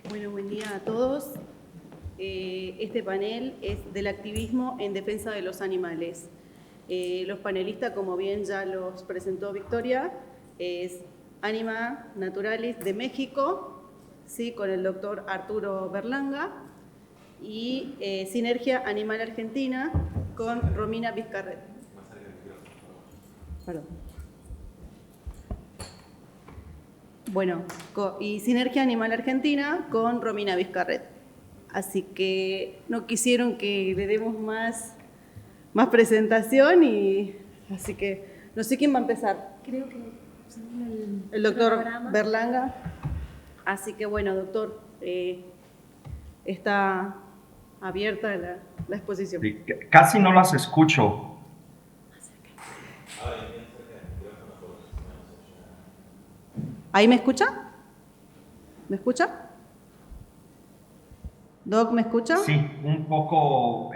Bueno, buen día a todos. Este panel es del activismo en defensa de los animales. Los panelistas, como bien ya los presentó Victoria, es Anima Naturalis de México, ¿sí? Con el doctor Arturo Berlanga, y Sinergia Animal Argentina con Romina Vizcarret. Perdón. Bueno, y Sinergia Animal Argentina con Romina Vizcarret. Así que no quisieron que le demos más presentación, y así que no sé quién va a empezar. Creo que El doctor programa. Berlanga. Así que bueno, doctor, está abierta la exposición. Sí, casi no las escucho. ¿Ahí me escucha? ¿Me escucha? Doc, ¿me escucha? Sí, un poco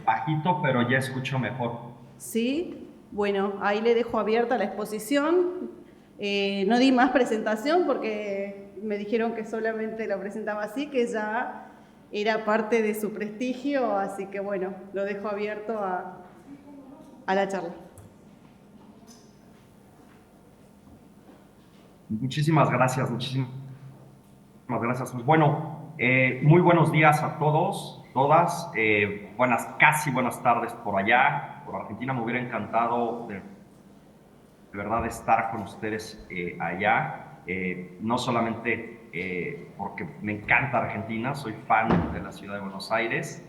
bajito, pero ya escucho mejor. Sí, bueno, ahí le dejo abierta la exposición. No di más presentación porque me dijeron que solamente lo presentaba así, que ya era parte de su prestigio, así que bueno, lo dejo abierto a la charla. Muchísimas gracias, muchísimas gracias. Pues bueno, muy buenos días a todos, todas. Casi buenas tardes por allá, por Argentina. Me hubiera encantado de verdad estar con ustedes allá. No solamente porque me encanta Argentina, soy fan de la ciudad de Buenos Aires,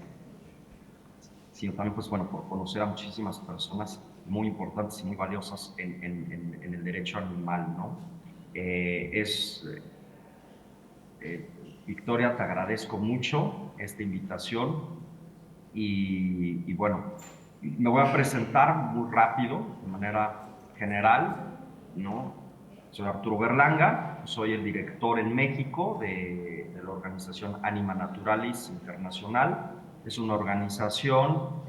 sino también, pues bueno, por conocer a muchísimas personas muy importantes y muy valiosas en el derecho animal, ¿no? Victoria, te agradezco mucho esta invitación y bueno, me voy a presentar muy rápido, de manera general, ¿no? Soy Arturo Berlanga, soy el director en México de la organización Anima Naturalis Internacional. Es una organización,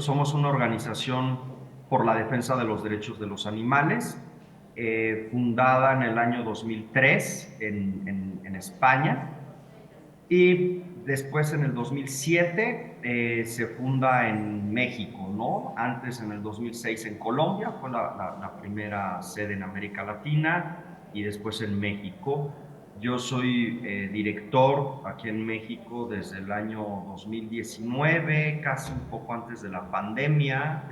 somos una organización por la defensa de los derechos de los animales, fundada en el año 2003 en España, y después en el 2007 se funda en México, ¿no? Antes en el 2006 en Colombia, fue la primera sede en América Latina, y después en México. Yo soy director aquí en México desde el año 2019, casi un poco antes de la pandemia,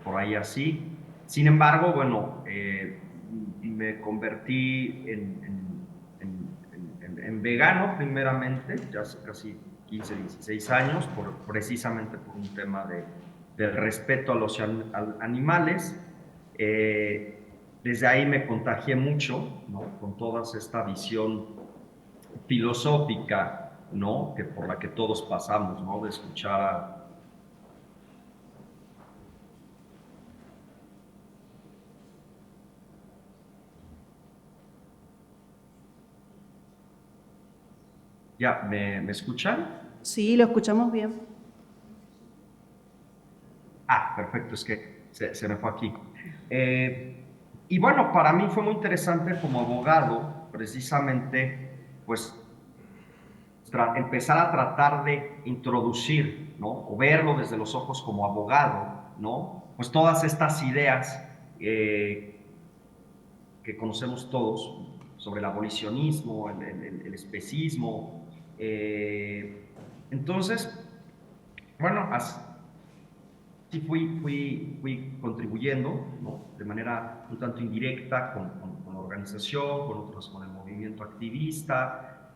por ahí así. Sin embargo, bueno, me convertí en vegano primeramente, ya hace casi 15, 16 años, precisamente por un tema del respeto a los animales. Desde ahí me contagié mucho, ¿no? Con toda esta visión filosófica, ¿no? Por la que todos pasamos, ¿no? De escuchar a ¿Ya me escuchan? Sí, lo escuchamos bien. Perfecto, es que se me fue aquí. Y bueno, para mí fue muy interesante como abogado, precisamente, pues, empezar a tratar de introducir, ¿no? O verlo desde los ojos como abogado, ¿no? Pues todas estas ideas que conocemos todos sobre el abolicionismo, el especismo. Entonces, bueno, sí fui contribuyendo, ¿no? De manera un tanto indirecta con la organización, con otros, con el movimiento activista.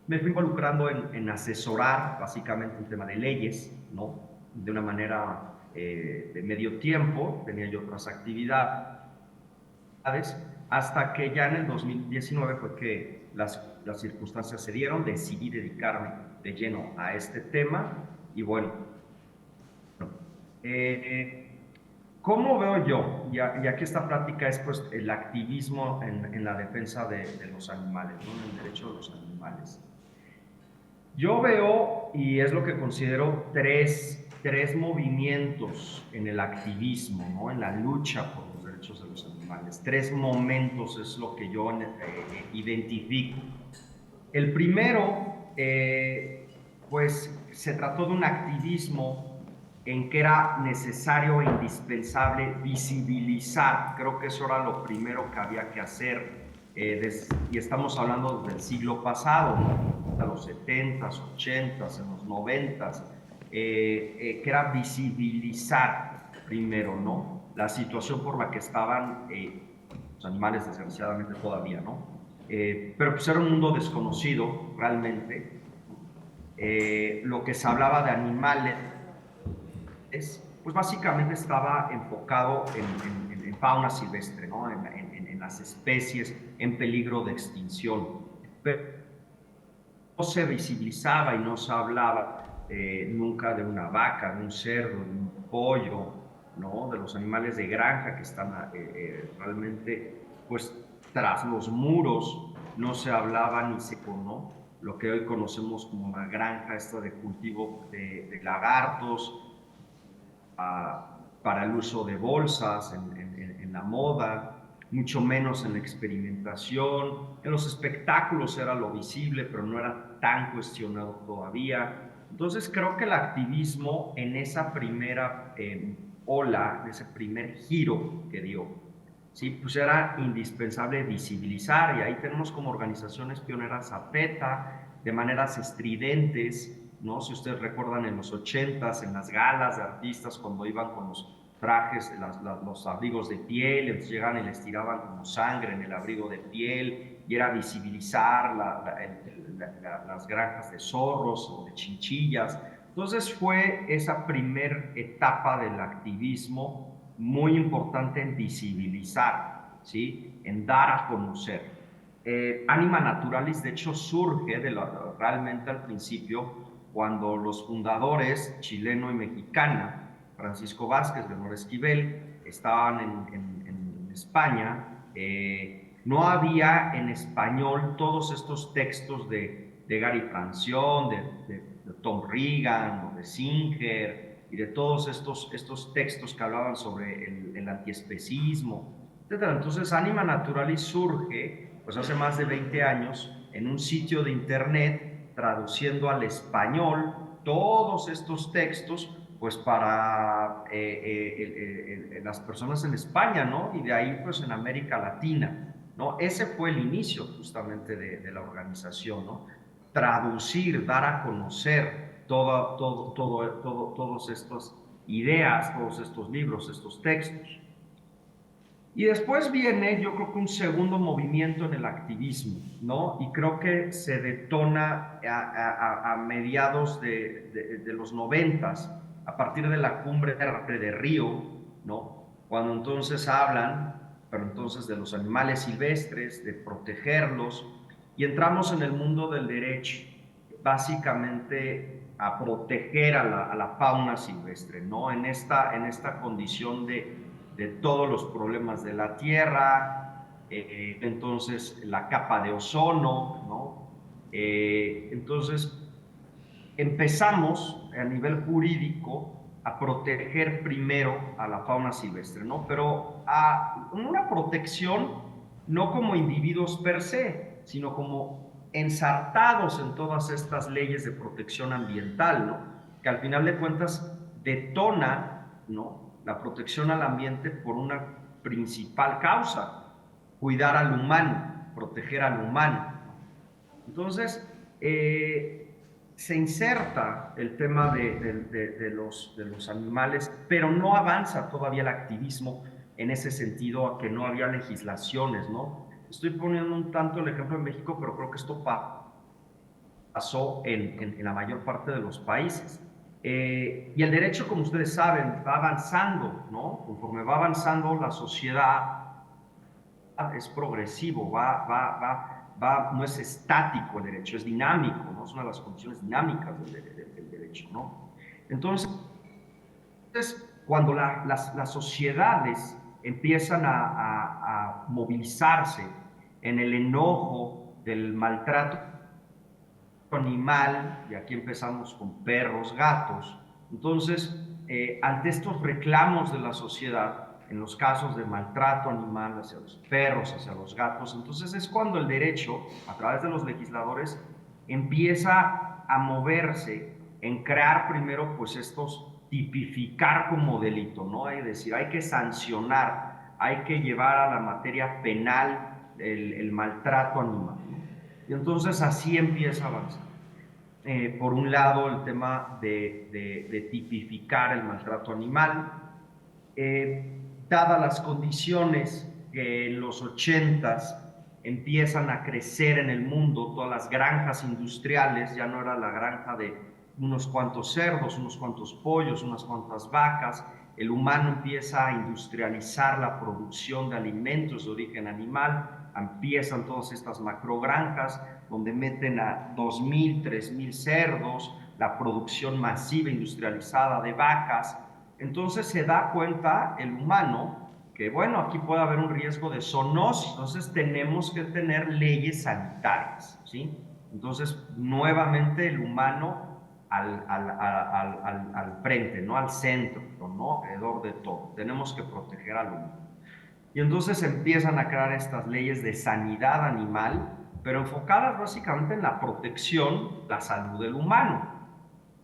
Me fui involucrando en asesorar básicamente un tema de leyes, ¿no? De una manera de medio tiempo. Tenía yo otras actividades, hasta que ya en el 2019 fue que las circunstancias se dieron, decidí dedicarme de lleno a este tema. Y bueno, ¿cómo veo yo? Ya que esta plática es pues el activismo en la defensa de los animales, ¿no? En el derecho de los animales. Yo veo, y es lo que considero, tres movimientos en el activismo, ¿no? En la lucha por los derechos de los animales. animales. 3 momentos es lo que yo identifico. El primero, pues se trató de un activismo en que era necesario e indispensable visibilizar. Creo que eso era lo primero que había que hacer, y estamos hablando del siglo pasado, ¿no? A los 70s, 80s, en los 90s, que era visibilizar primero, ¿no? La situación por la que estaban los animales, desgraciadamente todavía, ¿no? Pero pues era un mundo desconocido realmente. Lo que se hablaba de animales, pues básicamente estaba enfocado en fauna silvestre, ¿no? En las especies en peligro de extinción. Pero no se visibilizaba y no se hablaba nunca de una vaca, de un cerdo, de un pollo, ¿no? De los animales de granja que están realmente, pues, tras los muros. No se hablaba ni se conoce lo que hoy conocemos como una granja, esta de cultivo de lagartos, para el uso de bolsas en la moda, mucho menos en la experimentación. En los espectáculos era lo visible, pero no era tan cuestionado todavía. Entonces creo que el activismo en esa primera ola, en ese primer giro que dio, sí, pues era indispensable visibilizar, y ahí tenemos como organizaciones pioneras a PETA, de maneras estridentes, ¿no? Si ustedes recuerdan en los 80s, en las galas de artistas, cuando iban con los trajes, los abrigos de piel, entonces llegaban y les tiraban como sangre en el abrigo de piel, y era visibilizar las granjas de zorros o de chinchillas. Entonces fue esa primer etapa del activismo muy importante en visibilizar, ¿sí? En dar a conocer. Anima Naturalis, de hecho, surge realmente al principio cuando los fundadores, chileno y mexicana, Francisco Vázquez, Leonor Esquivel, estaban en España. No había en español todos estos textos de Gary Francione, de Tom Regan, de Singer, y de todos estos textos que hablaban sobre el antiespecismo, etc. Entonces, Anima Naturalis surge, pues hace más de 20 años, en un sitio de internet, traduciendo al español todos estos textos, pues para las personas en España, ¿no? Y de ahí, pues en América Latina, ¿no? Ese fue el inicio justamente de la organización, ¿no? Traducir, dar a conocer todas estas ideas, todos estos libros, estos textos. Y después viene, yo creo que un segundo movimiento en el activismo, ¿no? Y creo que se detona a mediados de los 90s, a partir de la cumbre de Río, ¿no? Cuando entonces hablan, pero entonces de los animales silvestres, de protegerlos, y entramos en el mundo del derecho, básicamente a proteger a la fauna silvestre, ¿no? En esta condición de todos los problemas de la Tierra, entonces la capa de ozono, ¿no? Entonces empezamos a nivel jurídico a proteger primero a la fauna silvestre, ¿no? Pero a una protección no como individuos per se, sino como ensartados en todas estas leyes de protección ambiental, ¿no? Que al final de cuentas detona, ¿no?, la protección al ambiente por una principal causa: cuidar al humano, proteger al humano. Entonces, se inserta el tema de los animales, pero no avanza todavía el activismo en ese sentido, a que no había legislaciones, ¿no? Estoy poniendo un tanto el ejemplo en México, pero creo que esto pasó en la mayor parte de los países. Y el derecho, como ustedes saben, va avanzando, ¿no? Conforme va avanzando la sociedad, es progresivo, no es estático el derecho, es dinámico, ¿no? Es una de las condiciones dinámicas del derecho, ¿no? Entonces, cuando las sociedades empiezan a movilizarse en el enojo del maltrato animal, y aquí empezamos con perros, gatos, entonces, ante estos reclamos de la sociedad, en los casos de maltrato animal hacia los perros, hacia los gatos. Entonces es cuando el derecho, a través de los legisladores, empieza a moverse en crear primero pues estos, tipificar como delito, ¿no? Es decir, hay que sancionar, hay que llevar a la materia penal el maltrato animal, ¿no? Y entonces así empieza a avanzar. Por un lado, el tema de tipificar el maltrato animal, dadas las condiciones que en los 80s empiezan a crecer en el mundo, todas las granjas industriales, ya no era la granja de unos cuantos cerdos, unos cuantos pollos, unas cuantas vacas, el humano empieza a industrializar la producción de alimentos de origen animal, empiezan todas estas macrogranjas donde meten a 2.000, 3.000 cerdos, la producción masiva industrializada de vacas. Entonces se da cuenta el humano que, bueno, aquí puede haber un riesgo de zoonosis, entonces tenemos que tener leyes sanitarias, ¿sí? Entonces, nuevamente el humano al frente, ¿no? Al centro, ¿no? Alrededor de todo. Tenemos que proteger al humano. Y entonces empiezan a crear estas leyes de sanidad animal, pero enfocadas básicamente en la protección, la salud del humano.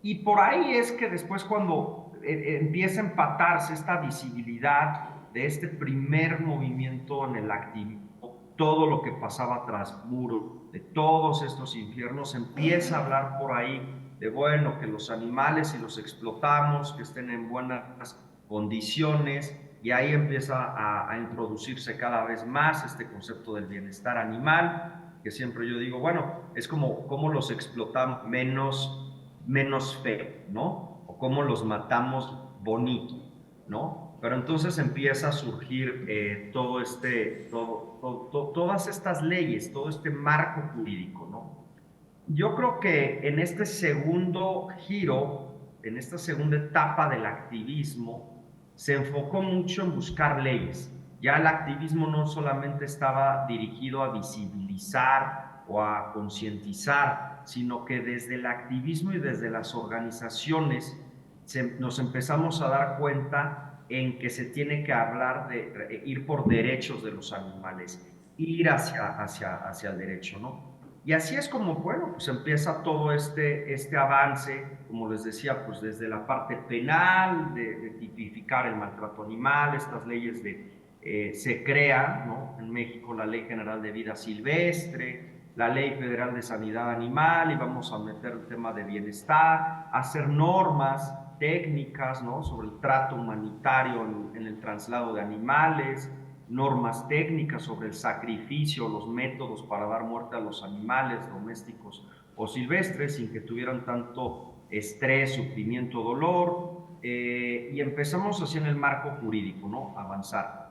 Y por ahí es que después cuando empieza a empatarse esta visibilidad de este primer movimiento en el activismo, todo lo que pasaba tras muro, de todos estos infiernos, empieza a hablar por ahí de, bueno, que los animales si los explotamos, que estén en buenas condiciones, y ahí empieza a introducirse cada vez más este concepto del bienestar animal, que siempre yo digo, bueno, es como cómo los explotamos menos feo, ¿no? O cómo los matamos bonito, ¿no? Pero entonces empieza a surgir todas estas leyes, todo este marco jurídico, ¿no? Yo creo que en este segundo giro, en esta segunda etapa del activismo, se enfocó mucho en buscar leyes. Ya el activismo no solamente estaba dirigido a visibilizar o a concientizar, sino que desde el activismo y desde las organizaciones nos empezamos a dar cuenta en que se tiene que hablar de ir por derechos de los animales, ir hacia el derecho, ¿no? Y así es como, bueno, pues empieza todo este avance, como les decía, pues desde la parte penal, de tipificar el maltrato animal, estas leyes se crea, ¿no? En México la Ley General de Vida Silvestre, la Ley Federal de Sanidad Animal, y vamos a meter el tema de bienestar, hacer normas técnicas, ¿no? Sobre el trato humanitario en el traslado de animales, normas técnicas sobre el sacrificio, los métodos para dar muerte a los animales domésticos o silvestres sin que tuvieran tanto estrés, sufrimiento, dolor, y empezamos así en el marco jurídico, ¿no? Avanzar.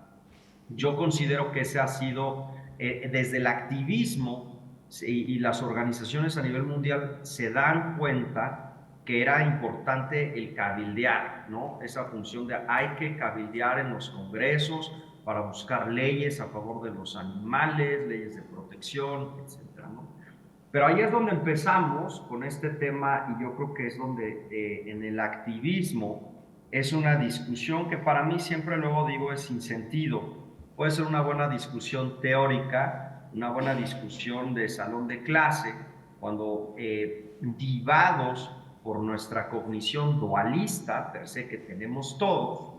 Yo considero que ese ha sido, desde el activismo y las organizaciones a nivel mundial se dan cuenta que era importante el cabildear, ¿no? Esa función de hay que cabildear en los congresos para buscar leyes a favor de los animales, leyes de protección, etcétera, ¿no? Pero ahí es donde empezamos con este tema y yo creo que es donde en el activismo es una discusión que para mí siempre luego digo es sin sentido. Puede ser una buena discusión teórica, una buena discusión de salón de clase, cuando divados por nuestra cognición dualista, per se, que tenemos todos.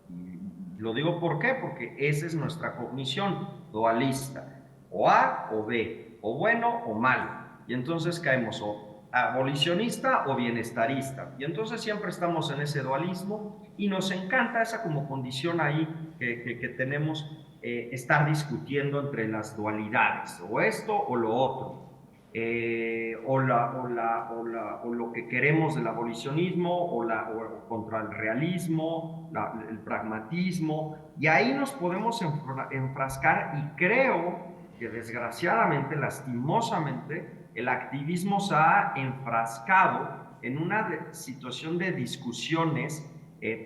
Y lo digo ¿por qué? Porque esa es nuestra cognición dualista, o A o B, o bueno o malo. Y entonces caemos o abolicionista o bienestarista. Y entonces siempre estamos en ese dualismo y nos encanta esa como condición ahí que tenemos, estar discutiendo entre las dualidades, o esto o lo otro. O lo que queremos del abolicionismo o contra el realismo, el pragmatismo, y ahí nos podemos enfrascar y creo que desgraciadamente, lastimosamente, el activismo se ha enfrascado en una situación de discusiones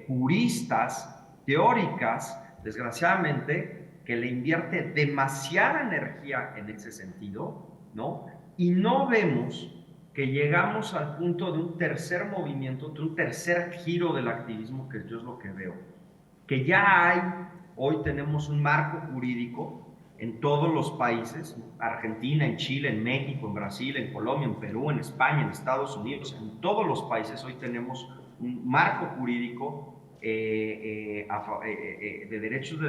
puristas, teóricas, desgraciadamente, que le invierte demasiada energía en ese sentido, ¿no? Y no vemos que llegamos al punto de un tercer movimiento, de un tercer giro del activismo, que yo es lo que veo, que ya hay Hoy tenemos un marco jurídico en todos los países, Argentina, en Chile, en México, en Brasil, en Colombia, en Perú, en España, en Estados Unidos, en todos los países hoy tenemos un marco jurídico de derechos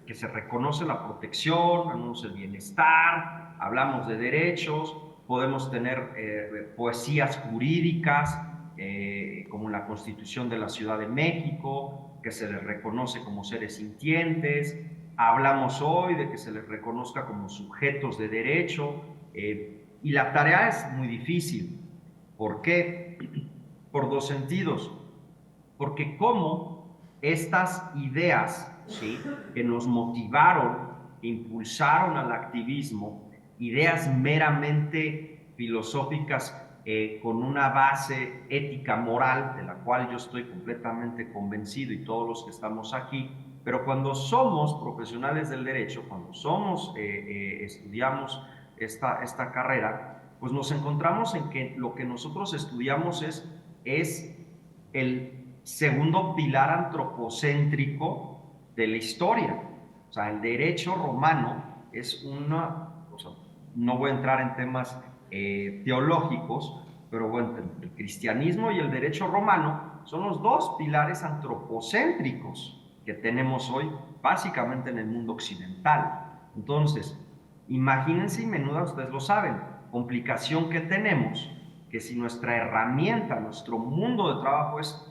que se reconoce la protección, hablamos del bienestar, hablamos de derechos, podemos tener poesías jurídicas, como la Constitución de la Ciudad de México, que se les reconoce como seres sintientes. Hablamos hoy de que se les reconozca como sujetos de derecho, y la tarea es muy difícil. ¿Por qué? Por dos sentidos. Porque como estas ideas, ¿sí?, que nos motivaron, impulsaron al activismo, ideas meramente filosóficas, con una base ética moral, de la cual yo estoy completamente convencido y todos los que estamos aquí, pero cuando somos profesionales del derecho, cuando estudiamos esta carrera, pues nos encontramos en que lo que nosotros estudiamos es el segundo pilar antropocéntrico de la historia. O sea, el derecho romano es o sea, no voy a entrar en temas teológicos, pero bueno, el cristianismo y el derecho romano son los dos pilares antropocéntricos que tenemos hoy, básicamente en el mundo occidental. Entonces, imagínense, y menuda, ustedes lo saben, complicación que tenemos, que si nuestra herramienta, nuestro mundo de trabajo es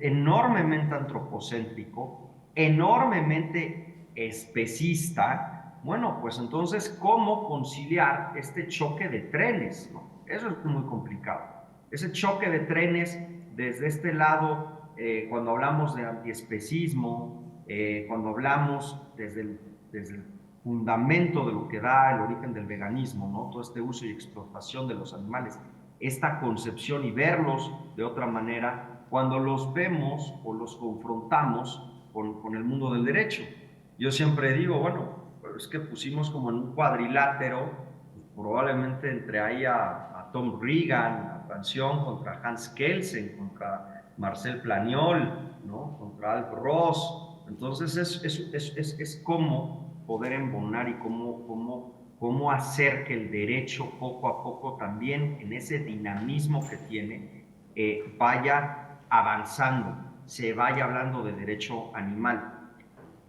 enormemente antropocéntrico, enormemente especista, bueno, pues entonces, ¿cómo conciliar este choque de trenes, ¿no? Eso es muy complicado. Ese choque de trenes desde este lado, cuando hablamos de antiespecismo, cuando hablamos desde el fundamento de lo que da el origen del veganismo, ¿no? Todo este uso y explotación de los animales, esta concepción y verlos de otra manera, cuando los vemos o los confrontamos con el mundo del derecho. Yo siempre digo, bueno, pero es que pusimos como en un cuadrilátero, pues probablemente entre ahí a Tom Regan, a Francione contra Hans Kelsen, contra Marcel Planiol, ¿no?, contra Alf Ross. Entonces es como poder embonar y cómo hacer que el derecho poco a poco también en ese dinamismo que tiene, vaya avanzando, se vaya hablando de derecho animal.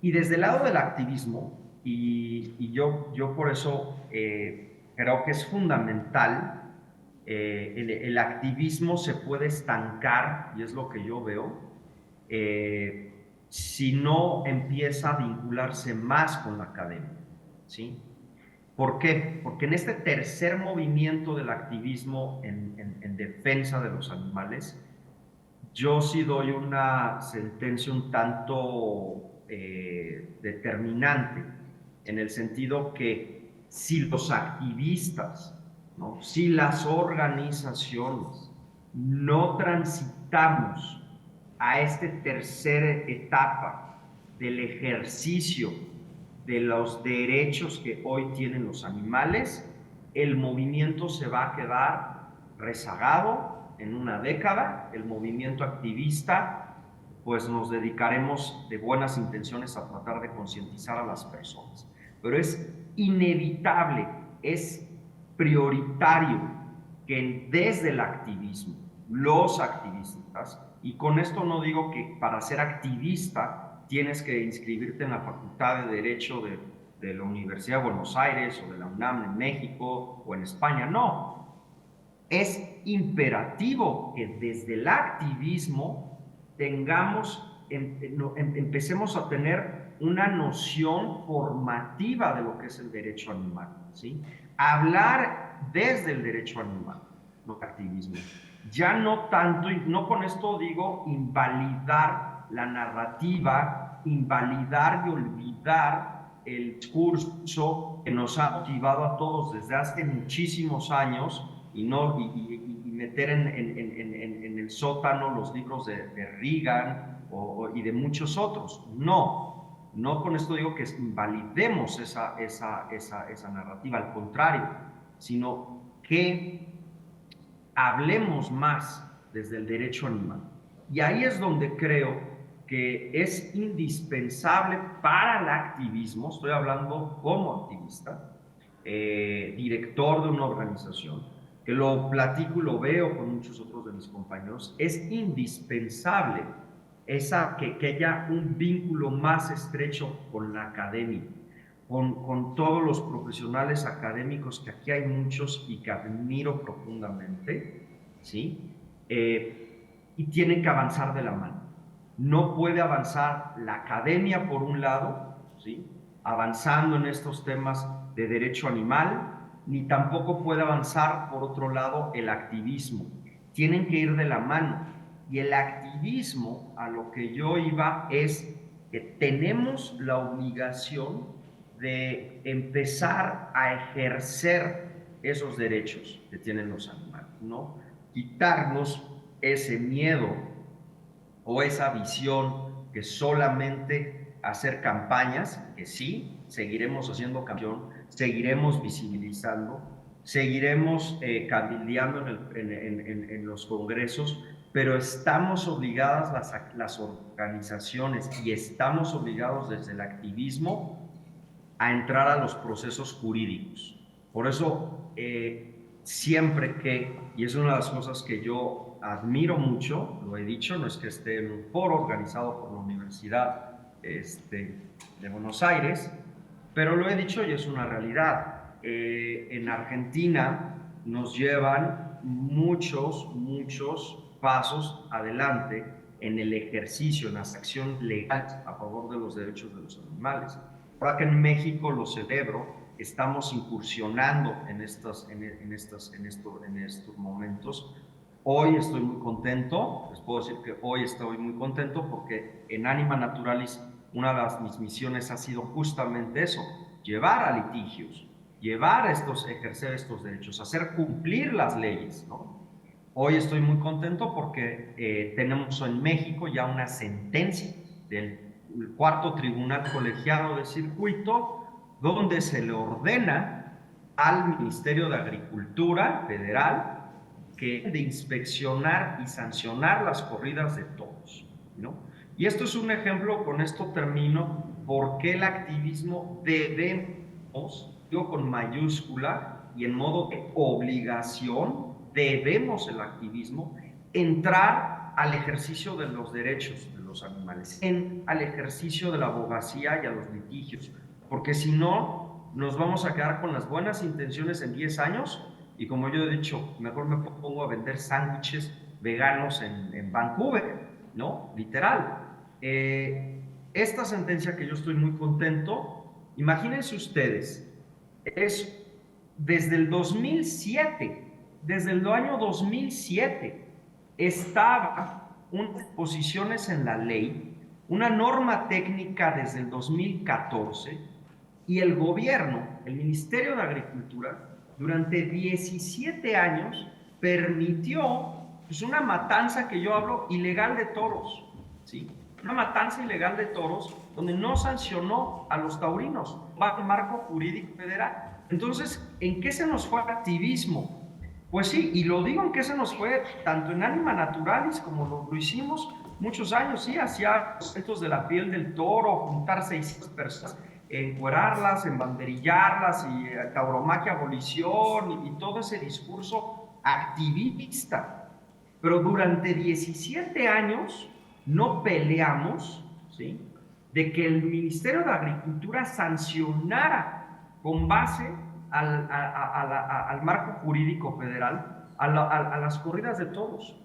Y desde el lado del activismo, y yo por eso creo que es fundamental, el activismo se puede estancar, y es lo que yo veo, si no empieza a vincularse más con la academia, ¿sí? ¿Por qué? Porque en este tercer movimiento del activismo en defensa de los animales, yo sí doy una sentencia un tanto determinante, en el sentido que si los activistas, ¿no?, si las organizaciones no transitamos a esta tercera etapa del ejercicio de los derechos que hoy tienen los animales, el movimiento se va a quedar rezagado en una década. El movimiento activista, pues nos dedicaremos de buenas intenciones a tratar de concientizar a las personas. Pero es inevitable, es prioritario que desde el activismo, los activistas, y con esto no digo que para ser activista tienes que inscribirte en la Facultad de Derecho de la Universidad de Buenos Aires o de la UNAM en México o en España, no. Es imperativo que desde el activismo empecemos a tener una noción formativa de lo que es el derecho animal, ¿sí? Hablar desde el derecho animal, no activismo. Ya no tanto, y no con esto digo invalidar la narrativa, invalidar y olvidar el discurso que nos ha motivado a todos desde hace muchísimos años, y meter en el sótano los libros de Reagan y de muchos otros. No con esto digo que invalidemos esa narrativa, al contrario, sino que hablemos más desde el derecho animal. Y ahí es donde creo que es indispensable para el activismo, estoy hablando como activista, director de una organización, que lo platico y lo veo con muchos otros de mis compañeros, es indispensable que haya un vínculo más estrecho con la academia, con todos los profesionales académicos, que aquí hay muchos y que admiro profundamente, ¿sí? Y tienen que avanzar de la mano. No puede avanzar la academia por un lado, ¿sí?, avanzando en estos temas de derecho animal, ni tampoco puede avanzar por otro lado el activismo. Tienen que ir de la mano. Y el activismo, a lo que yo iba, es que tenemos la obligación de empezar a ejercer esos derechos que tienen los animales, ¿no? Quitarnos ese miedo o esa visión que solamente hacer campañas, que sí, seguiremos haciendo campañas, seguiremos visibilizando, seguiremos cabildeando en los congresos, pero estamos obligadas las organizaciones y estamos obligados desde el activismo a entrar a los procesos jurídicos. Por eso, siempre que, y es una de las cosas que yo admiro mucho, lo he dicho, no es que esté en un foro organizado por la Universidad de Buenos Aires, pero lo he dicho y es una realidad. En Argentina nos llevan muchos pasos adelante en el ejercicio, en la acción legal a favor de los derechos de los animales. Ahora que en México lo celebro, estamos incursionando en estos momentos. Hoy estoy muy contento, les puedo decir que hoy estoy muy contento porque en Anima Naturalis una de mis misiones ha sido justamente eso, llevar a litigios, llevar ejercer estos derechos, hacer cumplir las leyes, ¿no? Hoy estoy muy contento porque tenemos en México ya una sentencia del cuarto tribunal colegiado de circuito, donde se le ordena al Ministerio de Agricultura Federal que de inspeccionar y sancionar las corridas de toros, ¿no? Y esto es un ejemplo, con esto termino, por qué el activismo debemos, digo con mayúscula y en modo de obligación, debemos el activismo entrar al ejercicio de los derechos de los animales, al ejercicio de la abogacía y a los litigios, porque si no, nos vamos a quedar con las buenas intenciones en 10 años y, como yo he dicho, mejor me pongo a vender sándwiches veganos en Vancouver, ¿no? Literal. Esta sentencia, que yo estoy muy contento, imagínense ustedes, es desde el 2007, desde el año 2007, estaba unas posiciones en la ley, una norma técnica desde el 2014, y el gobierno, el Ministerio de Agricultura, durante 17 años permitió pues, una matanza, que yo hablo, ilegal de toros, ¿sí? Una matanza ilegal de toros donde no sancionó a los taurinos bajo el marco jurídico federal. Entonces, ¿en qué se nos fue el activismo? Pues sí, y lo digo en qué se nos fue, tanto en Anima Naturalis como lo hicimos muchos años, sí, hacía eventos de la piel del toro, juntar 600 personas, encuerarlas, embanderillarlas y tauromaquia abolición y todo ese discurso activista. Pero durante 17 años no peleamos, ¿sí?, de que el Ministerio de Agricultura sancionara con base al marco jurídico federal a las corridas de toros.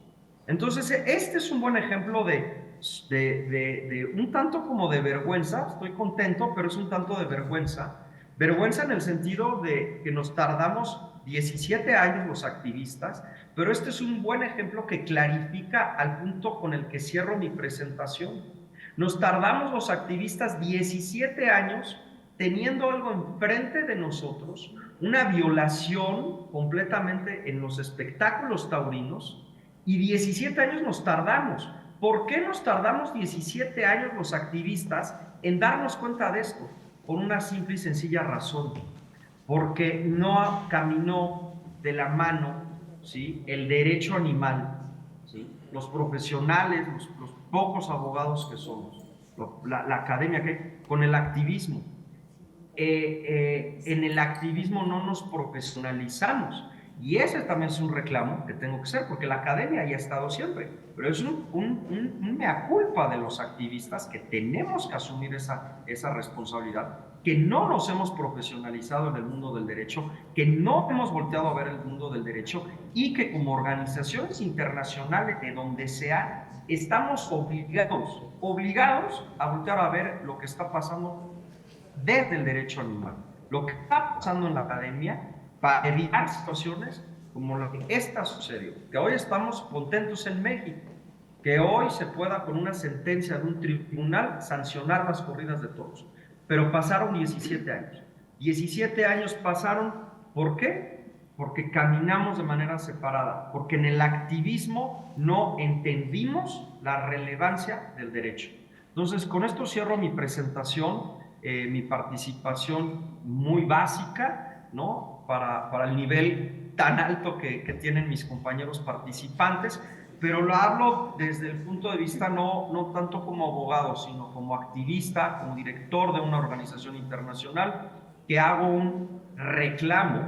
Entonces, este es un buen ejemplo de un tanto como de vergüenza. Estoy contento, pero es un tanto de vergüenza. Vergüenza en el sentido de que nos tardamos 17 años los activistas, pero este es un buen ejemplo que clarifica al punto con el que cierro mi presentación. Nos tardamos los activistas 17 años teniendo algo enfrente de nosotros, una violación completamente en los espectáculos taurinos, y 17 años nos tardamos. ¿Por qué nos tardamos 17 años los activistas en darnos cuenta de esto? Por una simple y sencilla razón, porque no caminó de la mano, ¿sí?, el derecho animal, ¿sí? Los profesionales, pocos abogados que somos, la academia que con el activismo. En el activismo no nos profesionalizamos. Y ese también es un reclamo que tengo que hacer, porque la academia ya ha estado siempre, pero es un mea culpa de los activistas que tenemos que asumir esa responsabilidad, que no nos hemos profesionalizado en el mundo del derecho, que no hemos volteado a ver el mundo del derecho y que como organizaciones internacionales de donde sea, estamos obligados a voltear a ver lo que está pasando desde el derecho animal, lo que está pasando en la academia, para evitar situaciones como la que esta sucedió, que hoy estamos contentos en México, que hoy se pueda con una sentencia de un tribunal sancionar las corridas de toros, pero pasaron 17 años. 17 años pasaron, ¿por qué? Porque caminamos de manera separada, porque en el activismo no entendimos la relevancia del derecho. Entonces, con esto cierro mi presentación, mi participación muy básica, ¿no? Para el nivel tan alto que tienen mis compañeros participantes, pero lo hablo desde el punto de vista no tanto como abogado, sino como activista, como director de una organización internacional, que hago un reclamo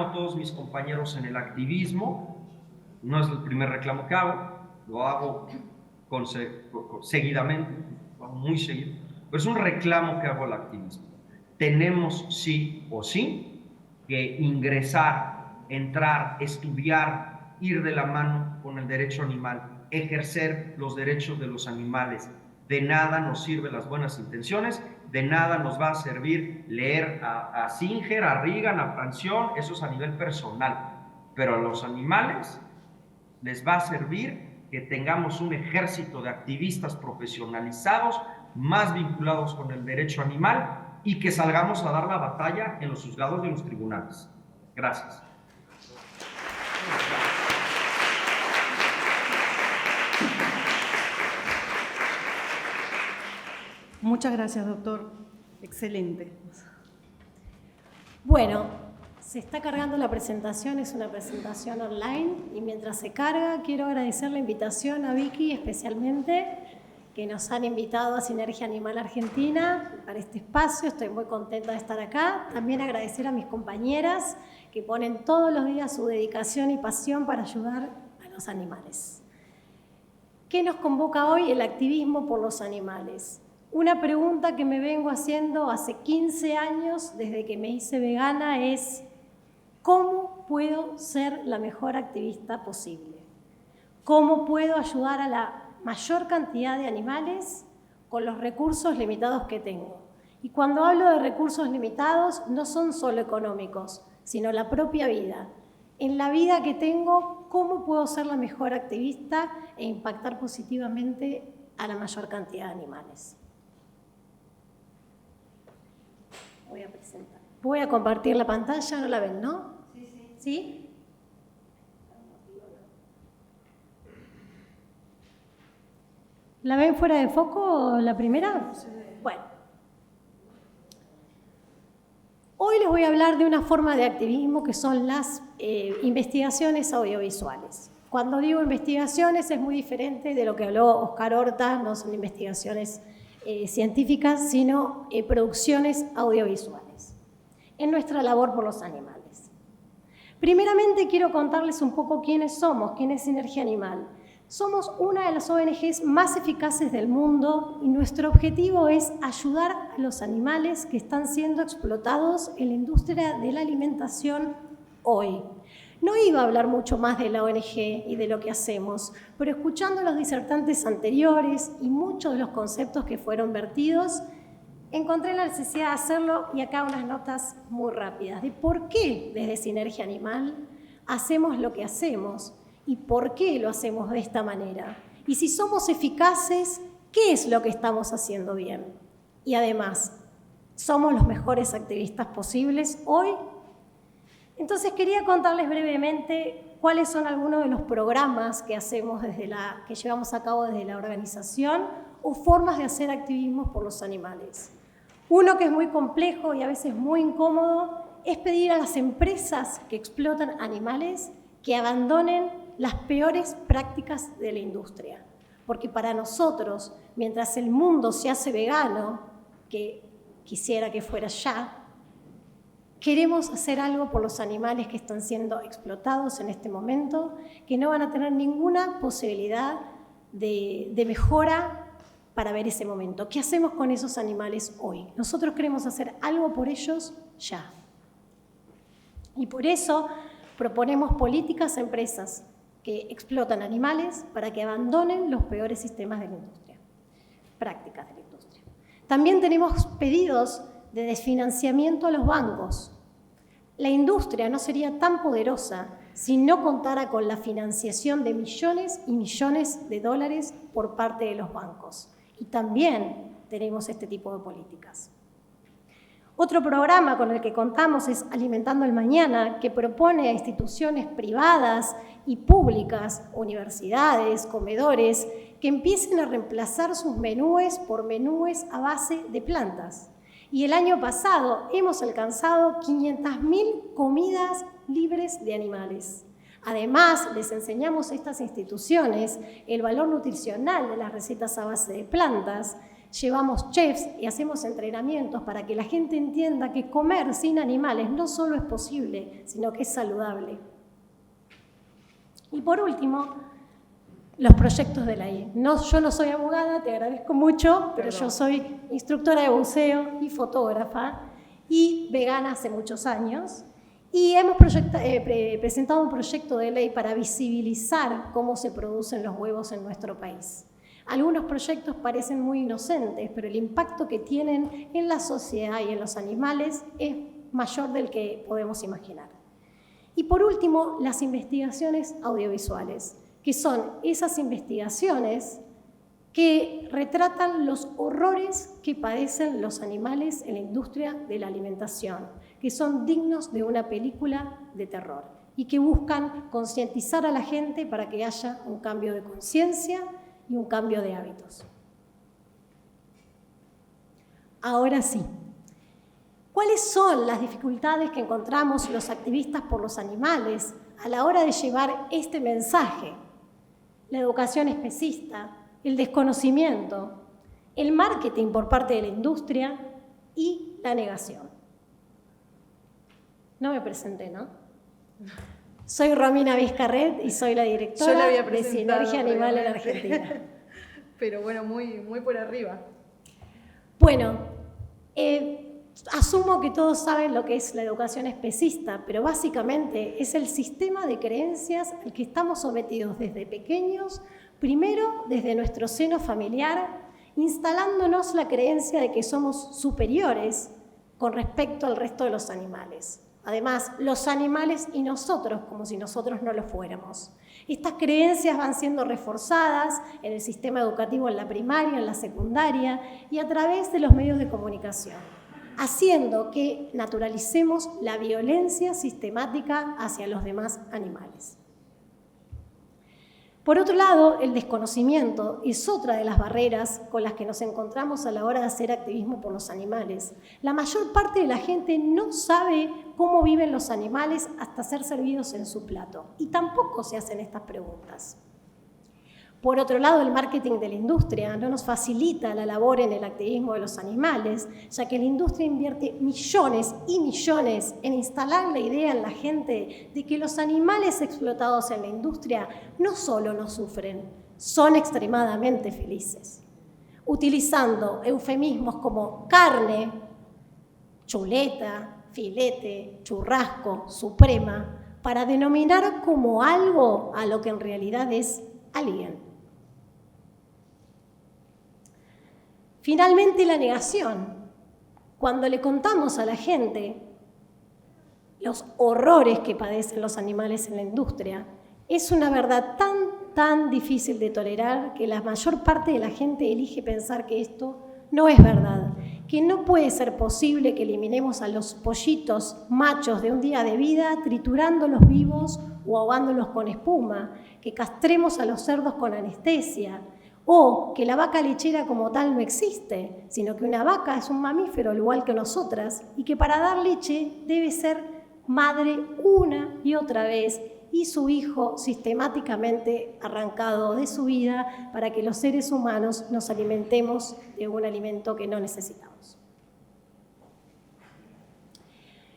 a todos mis compañeros en el activismo. No es el primer reclamo que hago, lo hago seguidamente, muy seguido, pero es un reclamo que hago al activismo. Tenemos sí o sí que ingresar, entrar, estudiar, ir de la mano con el derecho animal, ejercer los derechos de los animales. De nada nos sirven las buenas intenciones, de nada nos va a servir leer a Singer, a Reagan, a Francione, eso es a nivel personal, pero a los animales les va a servir que tengamos un ejército de activistas profesionalizados, más vinculados con el derecho animal, y que salgamos a dar la batalla en los juzgados y en los tribunales. Gracias. Muchas gracias, doctor. Excelente. Bueno, se está cargando la presentación, es una presentación online, y mientras se carga quiero agradecer la invitación a Vicky especialmente, que nos han invitado a Sinergia Animal Argentina para este espacio. Estoy muy contenta de estar acá. También agradecer a mis compañeras que ponen todos los días su dedicación y pasión para ayudar a los animales. ¿Qué nos convoca hoy? El activismo por los animales. Una pregunta que me vengo haciendo hace 15 años, desde que me hice vegana, es ¿cómo puedo ser la mejor activista posible? ¿Cómo puedo ayudar a la mayor cantidad de animales con los recursos limitados que tengo? Y cuando hablo de recursos limitados, no son solo económicos, sino la propia vida. En la vida que tengo, ¿cómo puedo ser la mejor activista e impactar positivamente a la mayor cantidad de animales? Voy a presentar. Voy a compartir la pantalla, ¿no la ven, no? Sí. ¿Sí? ¿La ven fuera de foco la primera? Bueno. Hoy les voy a hablar de una forma de activismo que son las investigaciones audiovisuales. Cuando digo investigaciones es muy diferente de lo que habló Oscar Horta, no son investigaciones científicas, sino producciones audiovisuales en nuestra labor por los animales. Primeramente quiero contarles un poco quiénes somos, quién es Sinergia Animal. Somos una de las ONGs más eficaces del mundo y nuestro objetivo es ayudar a los animales que están siendo explotados en la industria de la alimentación hoy. No iba a hablar mucho más de la ONG y de lo que hacemos, pero escuchando a los disertantes anteriores y muchos de los conceptos que fueron vertidos, encontré la necesidad de hacerlo y acá unas notas muy rápidas de por qué desde Sinergia Animal hacemos lo que hacemos. ¿Y por qué lo hacemos de esta manera? Y si somos eficaces, ¿qué es lo que estamos haciendo bien? Y además, ¿somos los mejores activistas posibles hoy? Entonces quería contarles brevemente cuáles son algunos de los programas que hacemos que llevamos a cabo desde la organización o formas de hacer activismo por los animales. Uno que es muy complejo y a veces muy incómodo es pedir a las empresas que explotan animales que abandonen las peores prácticas de la industria. porque para nosotros, mientras el mundo se hace vegano, que quisiera que fuera ya, queremos hacer algo por los animales que están siendo explotados en este momento, que no van a tener ninguna posibilidad de mejora para ver ese momento. ¿Qué hacemos con esos animales hoy? Nosotros queremos hacer algo por ellos ya. Y por eso proponemos políticas a empresas que explotan animales para que abandonen los peores sistemas de la industria, prácticas de la industria. También tenemos pedidos de desfinanciamiento a los bancos. La industria no sería tan poderosa si no contara con la financiación de millones y millones de dólares por parte de los bancos. Y también tenemos este tipo de políticas. Otro programa con el que contamos es Alimentando el Mañana, que propone a instituciones privadas y públicas, universidades, comedores, que empiecen a reemplazar sus menúes por menúes a base de plantas. Y el año pasado hemos alcanzado 500.000 comidas libres de animales. Además, les enseñamos a estas instituciones el valor nutricional de las recetas a base de plantas. Llevamos chefs y hacemos entrenamientos para que la gente entienda que comer sin animales no solo es posible, sino que es saludable. Y por último, los proyectos de la ley. Yo no soy abogada, te agradezco mucho, pero yo soy instructora de buceo y fotógrafa y vegana hace muchos años. Y hemos presentado un proyecto de ley para visibilizar cómo se producen los huevos en nuestro país. Algunos proyectos parecen muy inocentes, pero el impacto que tienen en la sociedad y en los animales es mayor del que podemos imaginar. Y por último, las investigaciones audiovisuales, que son esas investigaciones que retratan los horrores que padecen los animales en la industria de la alimentación, que son dignos de una película de terror y que buscan concientizar a la gente para que haya un cambio de conciencia y un cambio de hábitos. Ahora sí, ¿cuáles son las dificultades que encontramos los activistas por los animales a la hora de llevar este mensaje? La educación especista, el desconocimiento, el marketing por parte de la industria y la negación. No me presenté, ¿no? Soy Romina Vizcarret y soy la directora de Sinergia Animal en Argentina. Pero bueno, muy por arriba. Bueno, asumo que todos saben lo que es la educación especista, pero básicamente es el sistema de creencias al que estamos sometidos desde pequeños, primero desde nuestro seno familiar, instalándonos la creencia de que somos superiores con respecto al resto de los animales. Además, los animales y nosotros, como si nosotros no lo fuéramos. Estas creencias van siendo reforzadas en el sistema educativo en la primaria, en la secundaria y a través de los medios de comunicación, haciendo que naturalicemos la violencia sistemática hacia los demás animales. Por otro lado, el desconocimiento es otra de las barreras con las que nos encontramos a la hora de hacer activismo por los animales. La mayor parte de la gente no sabe cómo viven los animales hasta ser servidos en su plato, y tampoco se hacen estas preguntas. Por otro lado, el marketing de la industria no nos facilita la labor en el activismo de los animales, ya que la industria invierte millones y millones en instalar la idea en la gente de que los animales explotados en la industria no solo no sufren, son extremadamente felices. Utilizando eufemismos como carne, chuleta, filete, churrasco, suprema, para denominar como algo a lo que en realidad es alguien. Finalmente, la negación. Cuando le contamos a la gente los horrores que padecen los animales en la industria, es una verdad tan difícil de tolerar que la mayor parte de la gente elige pensar que esto no es verdad, que no puede ser posible que eliminemos a los pollitos machos de un día de vida triturándolos vivos o ahogándolos con espuma, que castremos a los cerdos con anestesia, o que la vaca lechera como tal no existe, sino que una vaca es un mamífero al igual que nosotras y que para dar leche debe ser madre una y otra vez y su hijo sistemáticamente arrancado de su vida para que los seres humanos nos alimentemos de un alimento que no necesitamos.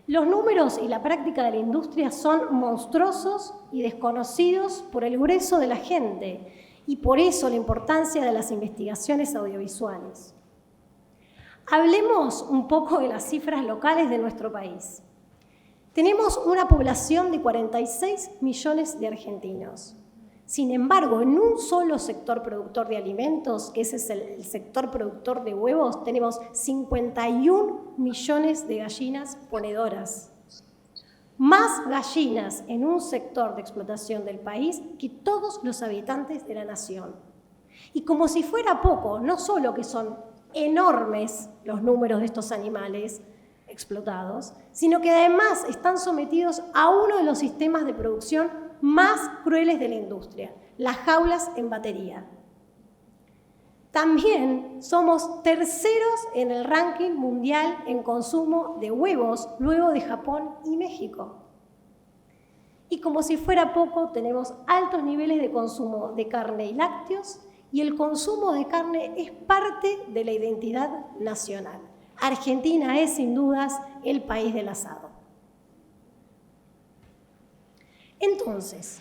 Los números y la práctica de la industria son monstruosos y desconocidos por el grueso de la gente, y por eso la importancia de las investigaciones audiovisuales. Hablemos un poco de las cifras locales de nuestro país. Tenemos una población de 46 millones de argentinos. Sin embargo, en un solo sector productor de alimentos, que ese es el sector productor de huevos, tenemos 51 millones de gallinas ponedoras. Más gallinas en un sector de explotación del país que todos los habitantes de la nación. Y como si fuera poco, no solo que son enormes los números de estos animales explotados, sino que además están sometidos a uno de los sistemas de producción más crueles de la industria, las jaulas en batería. También somos terceros en el ranking mundial en consumo de huevos, luego de Japón y México. Y como si fuera poco, tenemos altos niveles de consumo de carne y lácteos, y el consumo de carne es parte de la identidad nacional. Argentina es, sin dudas, el país del asado. Entonces,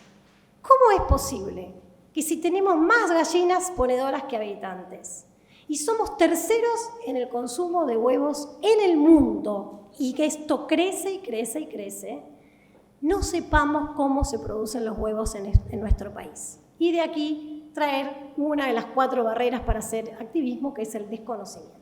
¿cómo es posible que si tenemos más gallinas ponedoras que habitantes y somos terceros en el consumo de huevos en el mundo y que esto crece y crece y crece, no sepamos cómo se producen los huevos en nuestro país? Y de aquí traer una de las 4 barreras para hacer activismo, que es el desconocimiento.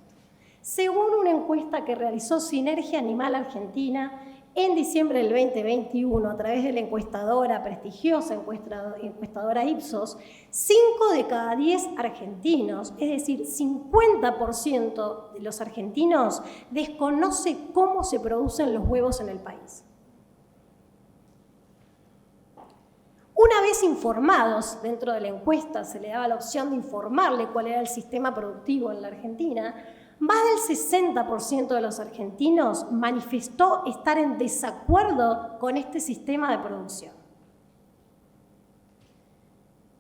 Según una encuesta que realizó Sinergia Animal Argentina en diciembre del 2021 a través de la prestigiosa encuestadora Ipsos, 5 de cada 10 argentinos, es decir, 50% de los argentinos, desconoce cómo se producen los huevos en el país. Una vez informados, dentro de la encuesta se le daba la opción de informarle cuál era el sistema productivo en la Argentina, más del 60% de los argentinos manifestó estar en desacuerdo con este sistema de producción.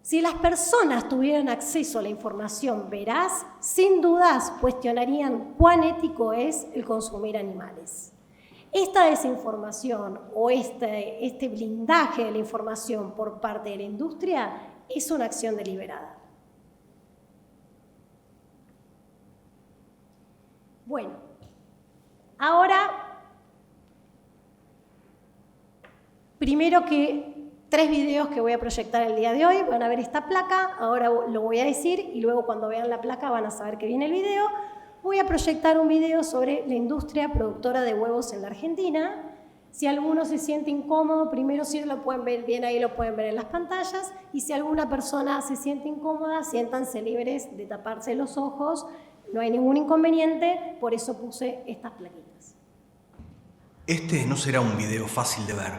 Si las personas tuvieran acceso a la información veraz, sin dudas cuestionarían cuán ético es el consumir animales. Esta desinformación o este blindaje de la información por parte de la industria es una acción deliberada. Bueno, ahora, primero que 3 videos que voy a proyectar el día de hoy, van a ver esta placa, ahora lo voy a decir y luego cuando vean la placa van a saber que viene el video. Voy a proyectar un video sobre la industria productora de huevos en la Argentina. Si alguno se siente incómodo, primero si no lo pueden ver bien ahí, lo pueden ver en las pantallas. Y si alguna persona se siente incómoda, siéntanse libres de taparse los ojos. No hay ningún inconveniente, por eso puse estas plaquitas. Este no será un video fácil de ver,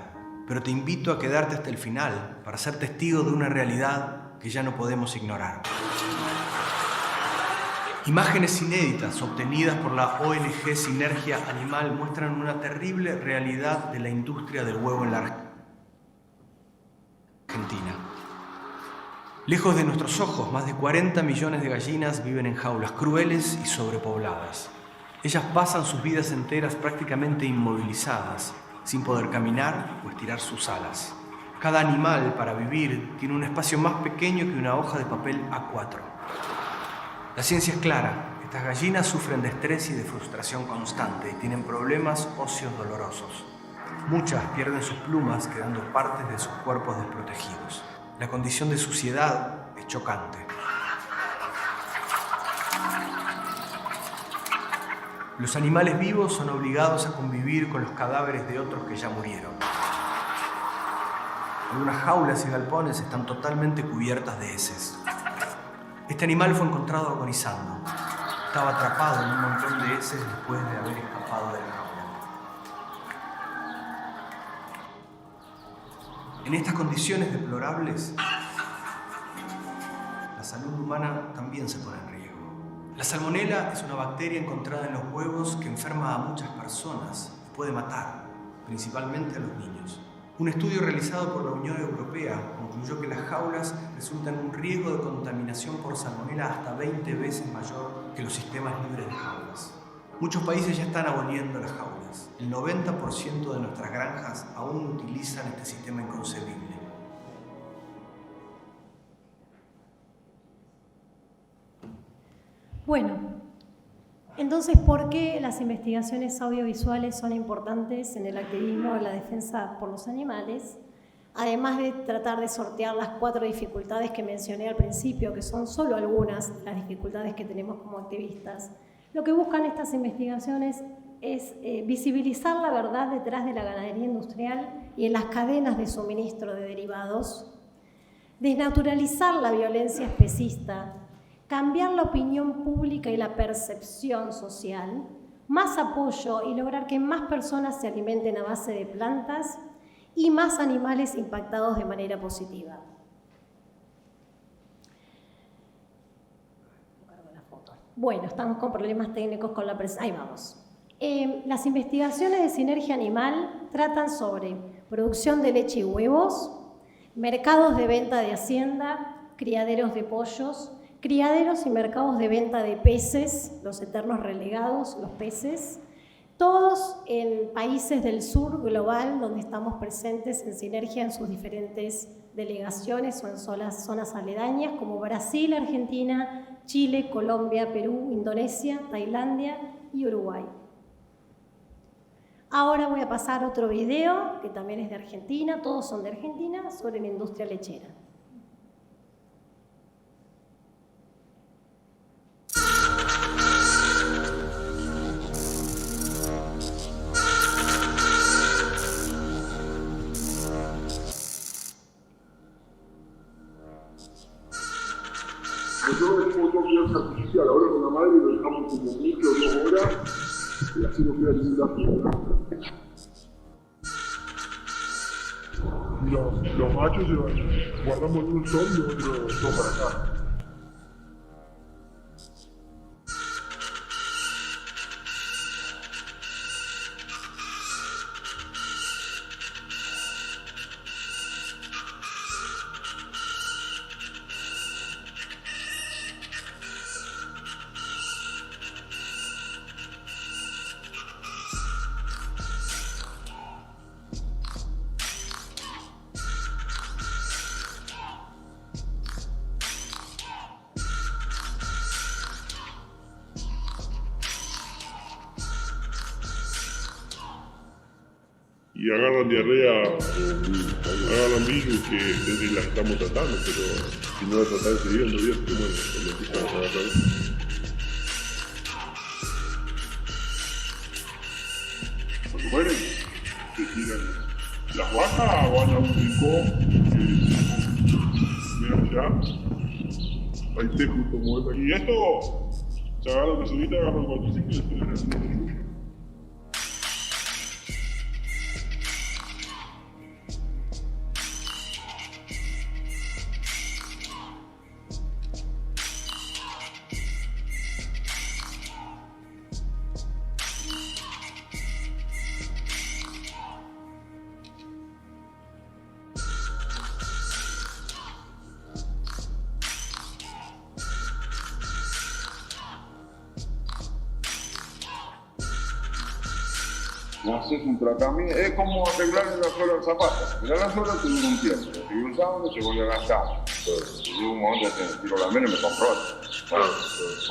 pero te invito a quedarte hasta el final para ser testigo de una realidad que ya no podemos ignorar. Imágenes inéditas obtenidas por la ONG Sinergia Animal muestran una terrible realidad de la industria del huevo en la Argentina. Lejos de nuestros ojos, más de 40 millones de gallinas viven en jaulas crueles y sobrepobladas. Ellas pasan sus vidas enteras prácticamente inmovilizadas, sin poder caminar o estirar sus alas. Cada animal, para vivir, tiene un espacio más pequeño que una hoja de papel A4. La ciencia es clara, estas gallinas sufren de estrés y de frustración constante y tienen problemas óseos dolorosos. Muchas pierden sus plumas, quedando partes de sus cuerpos desprotegidos. La condición de suciedad es chocante. Los animales vivos son obligados a convivir con los cadáveres de otros que ya murieron. Algunas jaulas y galpones están totalmente cubiertas de heces. Este animal fue encontrado agonizando. Estaba atrapado en un montón de heces después de haber escapado de la jaula. En estas condiciones deplorables, la salud humana también se pone en riesgo. La salmonela es una bacteria encontrada en los huevos que enferma a muchas personas y puede matar, principalmente a los niños. Un estudio realizado por la Unión Europea concluyó que las jaulas resultan un riesgo de contaminación por salmonela hasta 20 veces mayor que los sistemas libres de jaulas. Muchos países ya están aboliendo las jaulas. El 90% de nuestras granjas aún utilizan este sistema inconcebible. Bueno, entonces, ¿por qué las investigaciones audiovisuales son importantes en el activismo de la defensa por los animales? Además de tratar de sortear las 4 dificultades que mencioné al principio, que son solo algunas de las dificultades que tenemos como activistas, lo que buscan estas investigaciones es visibilizar la verdad detrás de la ganadería industrial y en las cadenas de suministro de derivados, desnaturalizar la violencia especista, cambiar la opinión pública y la percepción social, más apoyo y lograr que más personas se alimenten a base de plantas y más animales impactados de manera positiva. Bueno, estamos con problemas técnicos con la presentación. Ahí vamos. Las investigaciones de sinergia animal tratan sobre producción de leche y huevos, mercados de venta de hacienda, criaderos de pollos, criaderos y mercados de venta de peces, los eternos relegados, los peces, todos en países del sur global donde estamos presentes en sinergia en sus diferentes delegaciones o en zonas aledañas como Brasil, Argentina, Chile, Colombia, Perú, Indonesia, Tailandia y Uruguay. Ahora voy a pasar otro video que también es de Argentina, todos son de Argentina, sobre la industria lechera. Nosotros hacemos todo crianza artificial, ahora con la madre lo dejamos como mucho 2 horas y así nos queda lindo. Los machos se van, guardamos en un sol y otro para acá. Y agarran diarrea, agarran virus que desde las estamos tratando, pero si no la tratás enseguida, en 2 días te mueres cuando empiezan a agarrar. Cuando mueren, se tiran. Las vacas van a un rincón, miren allá, ahí se justo muerto. Y esto, se agarran de subida, agarran 4 ciclos y se tiran. Haces un tratamiento, es como arreglar la suela del zapato. Mirar la suela te dura un tiempo, sigue usando, se vuelve a gastar. Entonces, yo un momento que tiro la mena y me compro otra.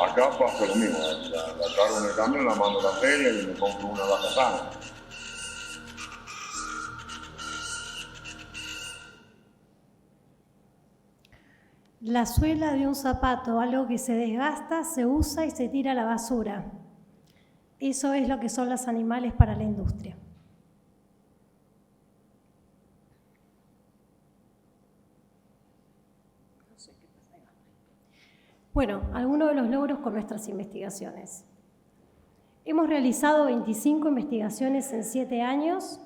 Acá pasa lo mismo, la cargo en el camión, la mando a la feria y me compro una vaca sana. La suela de un zapato, algo que se desgasta, se usa y se tira a la basura. Eso es lo que son los animales para la industria. Bueno, algunos de los logros con nuestras investigaciones. Hemos realizado 25 investigaciones en 7 años.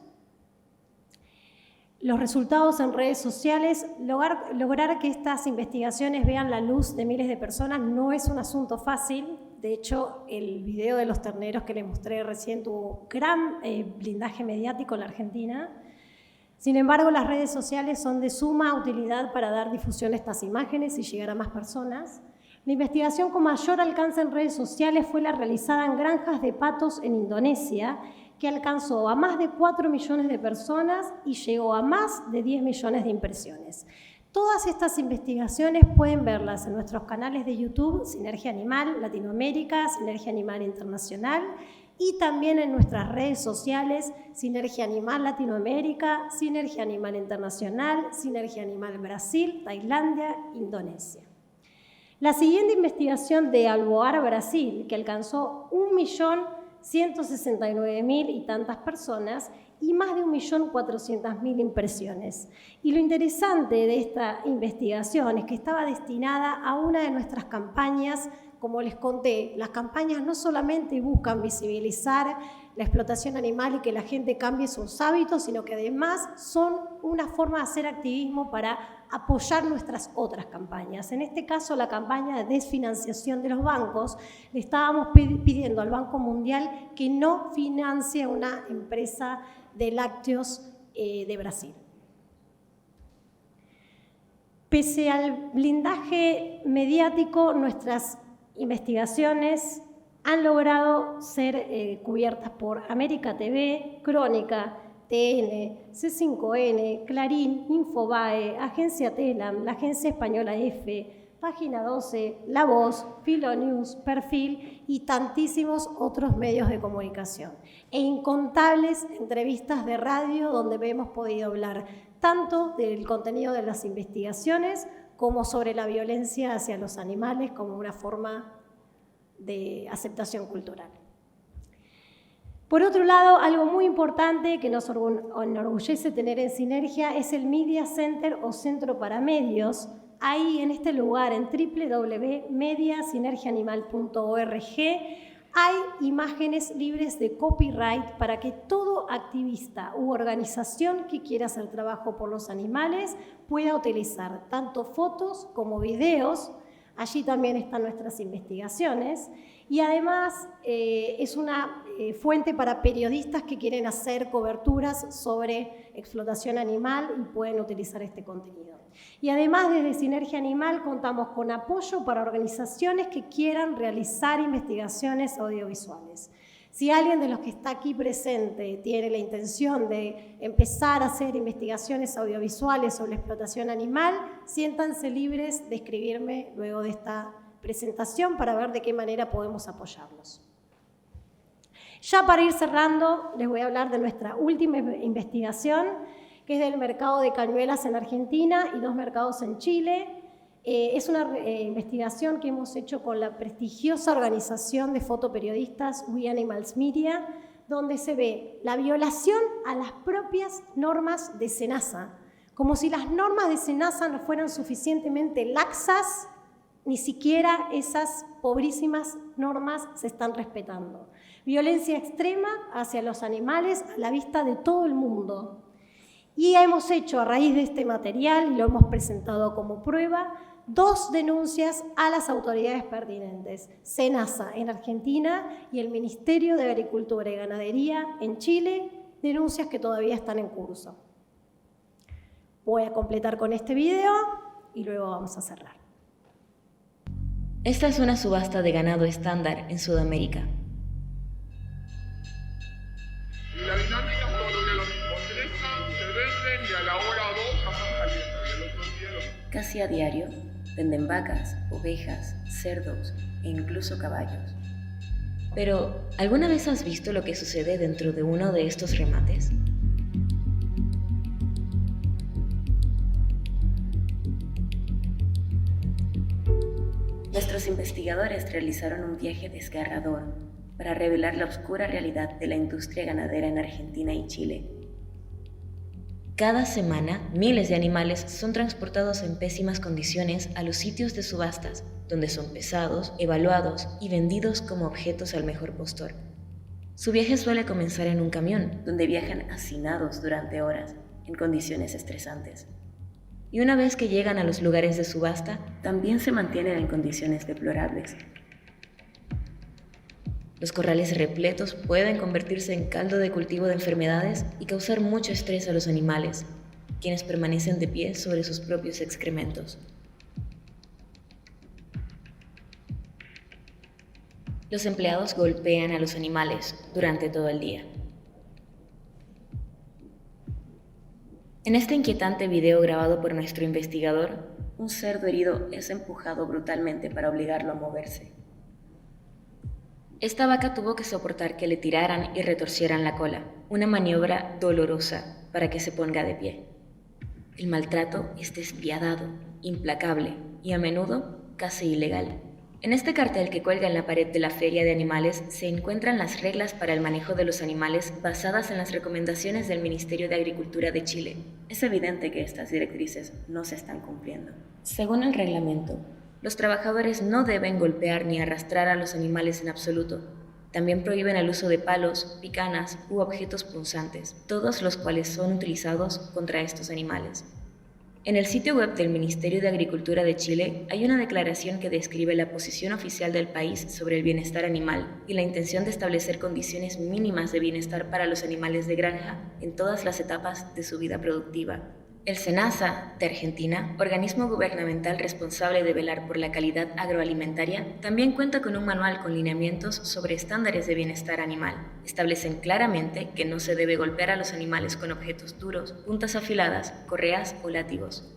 Los resultados en redes sociales, lograr que estas investigaciones vean la luz de miles de personas no es un asunto fácil. De hecho, el video de los terneros que les mostré recién tuvo gran blindaje mediático en la Argentina. Sin embargo, las redes sociales son de suma utilidad para dar difusión a estas imágenes y llegar a más personas. La investigación con mayor alcance en redes sociales fue la realizada en granjas de patos en Indonesia, que alcanzó a más de 4 millones de personas y llegó a más de 10 millones de impresiones. Todas estas investigaciones pueden verlas en nuestros canales de YouTube, Sinergia Animal Latinoamérica, Sinergia Animal Internacional, y también en nuestras redes sociales, Sinergia Animal Latinoamérica, Sinergia Animal Internacional, Sinergia Animal Brasil, Tailandia, Indonesia. La siguiente investigación de Alboar Brasil, que alcanzó 1.169.000 y tantas personas y más de 1.400.000 impresiones. Y lo interesante de esta investigación es que estaba destinada a una de nuestras campañas. Como les conté, las campañas no solamente buscan visibilizar la explotación animal y que la gente cambie sus hábitos, sino que además son una forma de hacer activismo para apoyar nuestras otras campañas. En este caso, la campaña de desfinanciación de los bancos, le estábamos pidiendo al Banco Mundial que no financie una empresa de lácteos de Brasil. Pese al blindaje mediático, nuestras investigaciones han logrado ser cubiertas por América TV, Crónica, TN, C5N, Clarín, Infobae, Agencia Telam, la Agencia Española EFE, Página 12, La Voz, Filonews, Perfil y tantísimos otros medios de comunicación. E incontables entrevistas de radio donde hemos podido hablar tanto del contenido de las investigaciones como sobre la violencia hacia los animales como una forma de aceptación cultural. Por otro lado, algo muy importante que nos enorgullece tener en Sinergia es el Media Center o Centro para Medios. Ahí, en este lugar, en www.mediasinergiaanimal.org, hay imágenes libres de copyright para que todo activista u organización que quiera hacer trabajo por los animales pueda utilizar tanto fotos como videos. Allí también están nuestras investigaciones y además es una fuente para periodistas que quieren hacer coberturas sobre explotación animal y pueden utilizar este contenido. Y además desde Sinergia Animal contamos con apoyo para organizaciones que quieran realizar investigaciones audiovisuales. Si alguien de los que está aquí presente tiene la intención de empezar a hacer investigaciones audiovisuales sobre la explotación animal, siéntanse libres de escribirme luego de esta presentación para ver de qué manera podemos apoyarlos. Ya para ir cerrando, les voy a hablar de nuestra última investigación, que es del mercado de cañuelas en Argentina y 2 mercados en Chile. Es una investigación que hemos hecho con la prestigiosa organización de fotoperiodistas We Animals Media, donde se ve la violación a las propias normas de SENASA. Como si las normas de SENASA no fueran suficientemente laxas, ni siquiera esas pobrísimas normas se están respetando. Violencia extrema hacia los animales a la vista de todo el mundo. Y hemos hecho, a raíz de este material, y lo hemos presentado como prueba, 2 denuncias a las autoridades pertinentes, SENASA en Argentina y el Ministerio de Agricultura y Ganadería en Chile, denuncias que todavía están en curso. Voy a completar con este video y luego vamos a cerrar. Esta es una subasta de ganado estándar en Sudamérica. La dinámica es todo lo mismo. Ingresan, se venden y a la hora 2 ya están saliendo. Y el otro día lo mismo. Casi a diario venden vacas, ovejas, cerdos e incluso caballos. Pero, ¿alguna vez has visto lo que sucede dentro de uno de estos remates? Nuestros investigadores realizaron un viaje desgarrador para revelar la oscura realidad de la industria ganadera en Argentina y Chile. Cada semana, miles de animales son transportados en pésimas condiciones a los sitios de subastas, donde son pesados, evaluados y vendidos como objetos al mejor postor. Su viaje suele comenzar en un camión, donde viajan hacinados durante horas, en condiciones estresantes. Y una vez que llegan a los lugares de subasta, también se mantienen en condiciones deplorables. Los corrales repletos pueden convertirse en caldo de cultivo de enfermedades y causar mucho estrés a los animales, quienes permanecen de pie sobre sus propios excrementos. Los empleados golpean a los animales durante todo el día. En este inquietante video grabado por nuestro investigador, un cerdo herido es empujado brutalmente para obligarlo a moverse. Esta vaca tuvo que soportar que le tiraran y retorcieran la cola, una maniobra dolorosa para que se ponga de pie. El maltrato es despiadado, implacable y a menudo casi ilegal. En este cartel que cuelga en la pared de la Feria de Animales se encuentran las reglas para el manejo de los animales basadas en las recomendaciones del Ministerio de Agricultura de Chile. Es evidente que estas directrices no se están cumpliendo. Según el reglamento, los trabajadores no deben golpear ni arrastrar a los animales en absoluto. También prohíben el uso de palos, picanas u objetos punzantes, todos los cuales son utilizados contra estos animales. En el sitio web del Ministerio de Agricultura de Chile hay una declaración que describe la posición oficial del país sobre el bienestar animal y la intención de establecer condiciones mínimas de bienestar para los animales de granja en todas las etapas de su vida productiva. El SENASA, de Argentina, organismo gubernamental responsable de velar por la calidad agroalimentaria, también cuenta con un manual con lineamientos sobre estándares de bienestar animal. Establecen claramente que no se debe golpear a los animales con objetos duros, puntas afiladas, correas o látigos.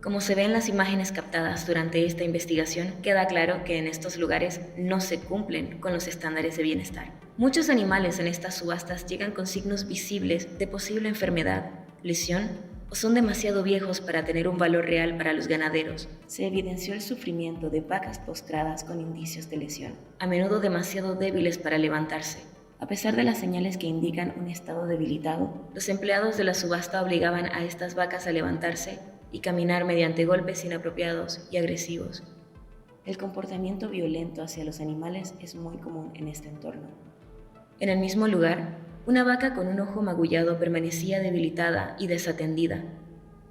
Como se ve en las imágenes captadas durante esta investigación, queda claro que en estos lugares no se cumplen con los estándares de bienestar. Muchos animales en estas subastas llegan con signos visibles de posible enfermedad, lesión o son demasiado viejos para tener un valor real para los ganaderos. Se evidenció el sufrimiento de vacas postradas con indicios de lesión, a menudo demasiado débiles para levantarse. A pesar de las señales que indican un estado debilitado, los empleados de la subasta obligaban a estas vacas a levantarse y caminar mediante golpes inapropiados y agresivos. El comportamiento violento hacia los animales es muy común en este entorno. En el mismo lugar, una vaca con un ojo magullado permanecía debilitada y desatendida.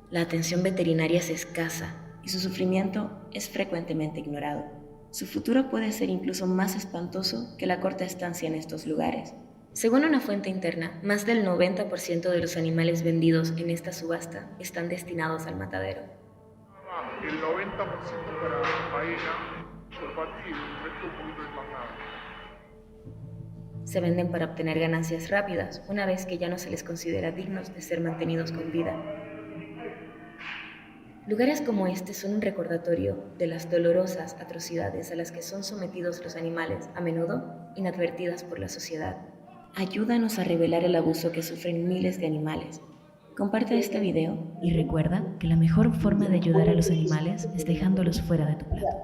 La atención veterinaria es escasa y su sufrimiento es frecuentemente ignorado. Su futuro puede ser incluso más espantoso que la corta estancia en estos lugares. Según una fuente interna, más del 90% de los animales vendidos en esta subasta están destinados al matadero. El 90% para faena, por partir, el resto un poquito de manada. Se venden para obtener ganancias rápidas, una vez que ya no se les considera dignos de ser mantenidos con vida. Lugares como este son un recordatorio de las dolorosas atrocidades a las que son sometidos los animales, a menudo inadvertidas por la sociedad. Ayúdanos a revelar el abuso que sufren miles de animales. Comparte este video y recuerda que la mejor forma de ayudar a los animales es dejándolos fuera de tu plato.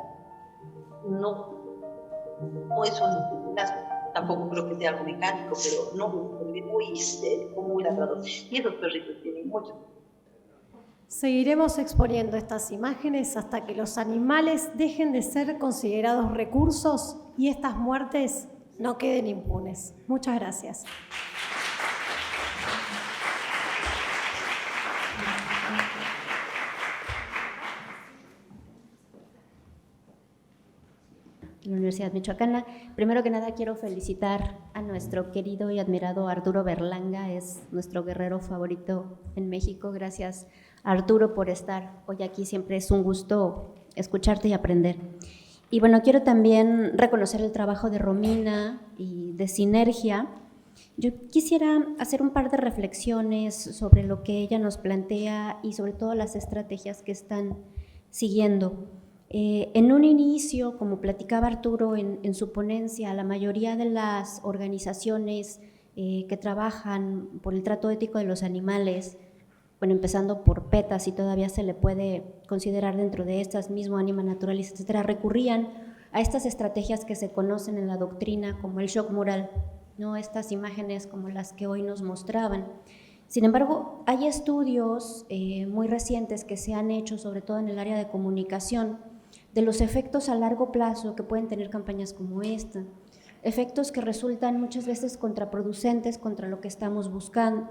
No es un asco. Tampoco creo que sea algo mecánico, pero no, muy histérico, muy ladrador. Y esos perritos tienen mucho. Seguiremos exponiendo estas imágenes hasta que los animales dejen de ser considerados recursos y estas muertes no queden impunes. Muchas gracias. La Universidad Michoacana. Primero que nada quiero felicitar a nuestro querido y admirado Arturo Berlanga, es nuestro guerrero favorito en México. Gracias, Arturo, por estar hoy aquí, siempre es un gusto escucharte y aprender. Y bueno, quiero también reconocer el trabajo de Romina y de Sinergia. Yo quisiera hacer un par de reflexiones sobre lo que ella nos plantea y sobre todo las estrategias que están siguiendo. En un inicio, como platicaba Arturo en su ponencia, la mayoría de las organizaciones que trabajan por el trato ético de los animales, bueno, empezando por PETA, si todavía se le puede considerar dentro de estas, mismo Anima Naturalis, etcétera, recurrían a estas estrategias que se conocen en la doctrina como el shock moral, ¿no? Estas imágenes como las que hoy nos mostraban. Sin embargo, hay estudios muy recientes que se han hecho, sobre todo en el área de comunicación, de los efectos a largo plazo que pueden tener campañas como esta, efectos que resultan muchas veces contraproducentes contra lo que estamos buscando,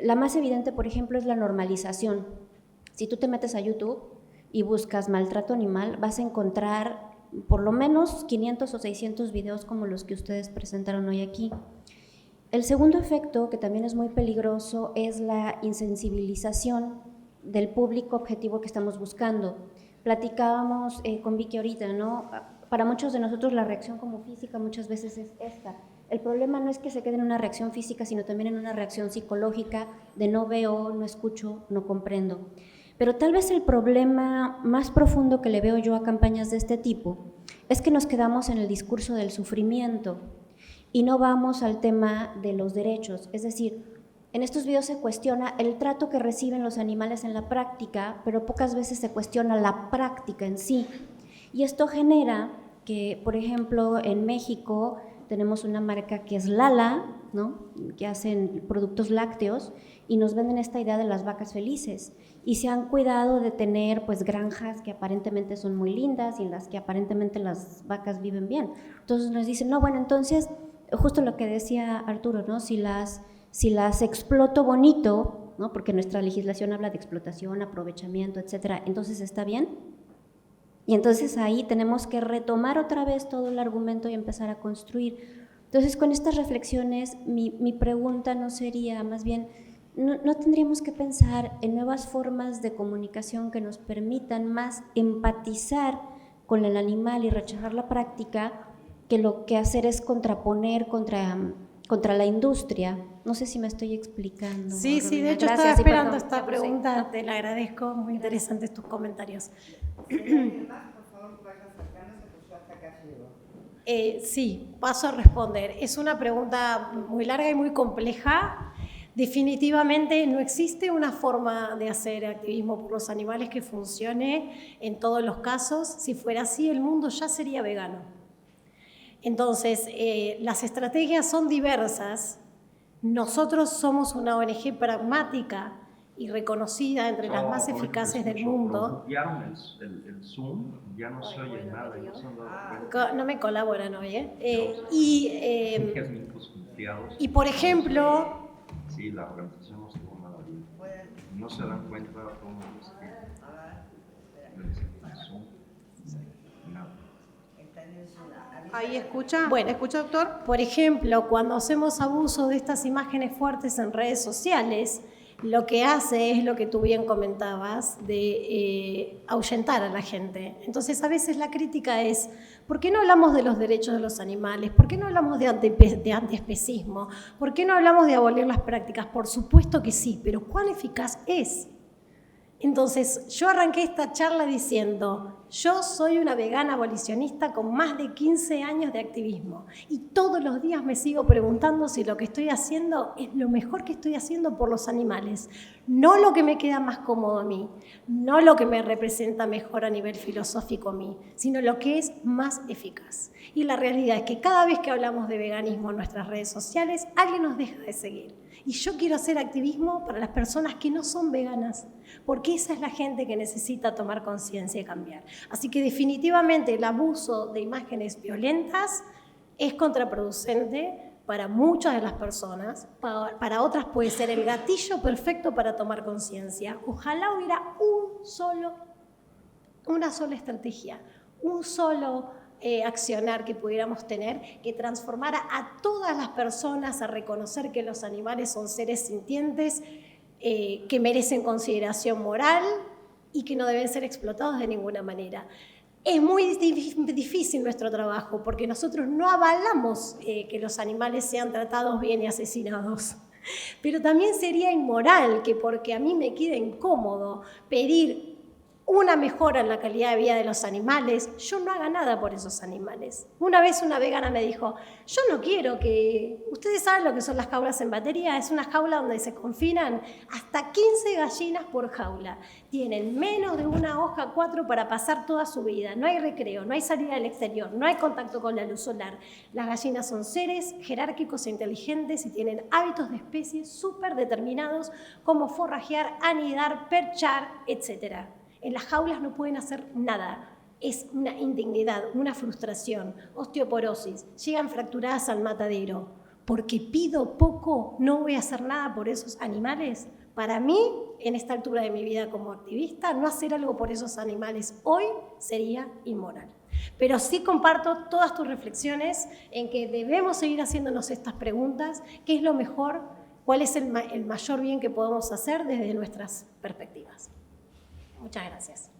La más evidente, por ejemplo, es la normalización. Si tú te metes a YouTube y buscas maltrato animal, vas a encontrar por lo menos 500 o 600 videos como los que ustedes presentaron hoy aquí. El segundo efecto, que también es muy peligroso, es la insensibilización del público objetivo que estamos buscando. Platicábamos con Vicky ahorita, ¿no? Para muchos de nosotros la reacción como física muchas veces es esta. El problema no es que se quede en una reacción física, sino también en una reacción psicológica de no veo, no escucho, no comprendo. Pero tal vez el problema más profundo que le veo yo a campañas de este tipo es que nos quedamos en el discurso del sufrimiento y no vamos al tema de los derechos. Es decir, en estos videos se cuestiona el trato que reciben los animales en la práctica, pero pocas veces se cuestiona la práctica en sí. Y esto genera que, por ejemplo, en México tenemos una marca que es Lala, ¿no? Que hacen productos lácteos y nos venden esta idea de las vacas felices. Y se han cuidado de tener pues granjas que aparentemente son muy lindas y en las que aparentemente las vacas viven bien. Entonces nos dicen, no, bueno, entonces, justo lo que decía Arturo, ¿no? Si las exploto bonito, ¿no? Porque nuestra legislación habla de explotación, aprovechamiento, etcétera, entonces está bien. Y entonces ahí tenemos que retomar otra vez todo el argumento y empezar a construir. Entonces, con estas reflexiones, mi pregunta no sería, más bien, no tendríamos que pensar en nuevas formas de comunicación que nos permitan más empatizar con el animal y rechazar la práctica, que lo que hacer es contraponer contra la industria. No sé si me estoy explicando. Sí, Romina. de hecho Gracias, estaba esperando perdón. esta pregunta, te la agradezco, muy interesantes tus comentarios. Sí, paso a responder. Es una pregunta muy larga y muy compleja. Definitivamente no existe una forma de hacer activismo por los animales que funcione en todos los casos. Si fuera así, el mundo ya sería vegano. Entonces, las estrategias son diversas. Nosotros somos una ONG pragmática y reconocida entre las más eficaces del mundo. ¿Vieron el Zoom? Ya no se oye nada. No me colaboran hoy, y por ejemplo... Sí, la organización no estuvo nada bien. No se dan cuenta cómo es que el Zoom. Nada. ¿Ahí escucha? Bueno, ¿Escucha, doctor? Por ejemplo, cuando hacemos abuso de estas imágenes fuertes en redes sociales, lo que hace es lo que tú bien comentabas, de ahuyentar a la gente. Entonces, a veces la crítica es, ¿por qué no hablamos de los derechos de los animales? ¿Por qué no hablamos de antiespecismo? ¿Por qué no hablamos de abolir las prácticas? Por supuesto que sí, pero ¿cuán eficaz es? Entonces, yo arranqué esta charla diciendo, yo soy una vegana abolicionista con más de 15 años de activismo y todos los días me sigo preguntando si lo que estoy haciendo es lo mejor que estoy haciendo por los animales, no lo que me queda más cómodo a mí, no lo que me representa mejor a nivel filosófico a mí, sino lo que es más eficaz. Y la realidad es que cada vez que hablamos de veganismo en nuestras redes sociales, alguien nos deja de seguir. Y yo quiero hacer activismo para las personas que no son veganas, porque esa es la gente que necesita tomar conciencia y cambiar. Así que definitivamente el abuso de imágenes violentas es contraproducente para muchas de las personas, para otras puede ser el gatillo perfecto para tomar conciencia. Ojalá hubiera una sola estrategia, un solo accionar que pudiéramos tener, que transformara a todas las personas a reconocer que los animales son seres sintientes, que merecen consideración moral y que no deben ser explotados de ninguna manera. Es muy difícil nuestro trabajo porque nosotros no avalamos que los animales sean tratados bien y asesinados. Pero también sería inmoral que porque a mí me queda incómodo pedir una mejora en la calidad de vida de los animales, yo no haga nada por esos animales. Una vez una vegana me dijo, yo no quiero que... Ustedes saben lo que son las jaulas en batería, es una jaula donde se confinan hasta 15 gallinas por jaula. Tienen menos de una hoja 4 para pasar toda su vida. No hay recreo, no hay salida al exterior, no hay contacto con la luz solar. Las gallinas son seres jerárquicos e inteligentes y tienen hábitos de especie súper determinados como forrajear, anidar, perchar, etc. En las jaulas no pueden hacer nada. Es una indignidad, una frustración, osteoporosis. Llegan fracturadas al matadero. Porque pido poco, no voy a hacer nada por esos animales. Para mí, en esta altura de mi vida como activista, no hacer algo por esos animales hoy sería inmoral. Pero sí comparto todas tus reflexiones en que debemos seguir haciéndonos estas preguntas, ¿qué es lo mejor? ¿Cuál es el mayor bien que podemos hacer desde nuestras perspectivas? Muchas gracias.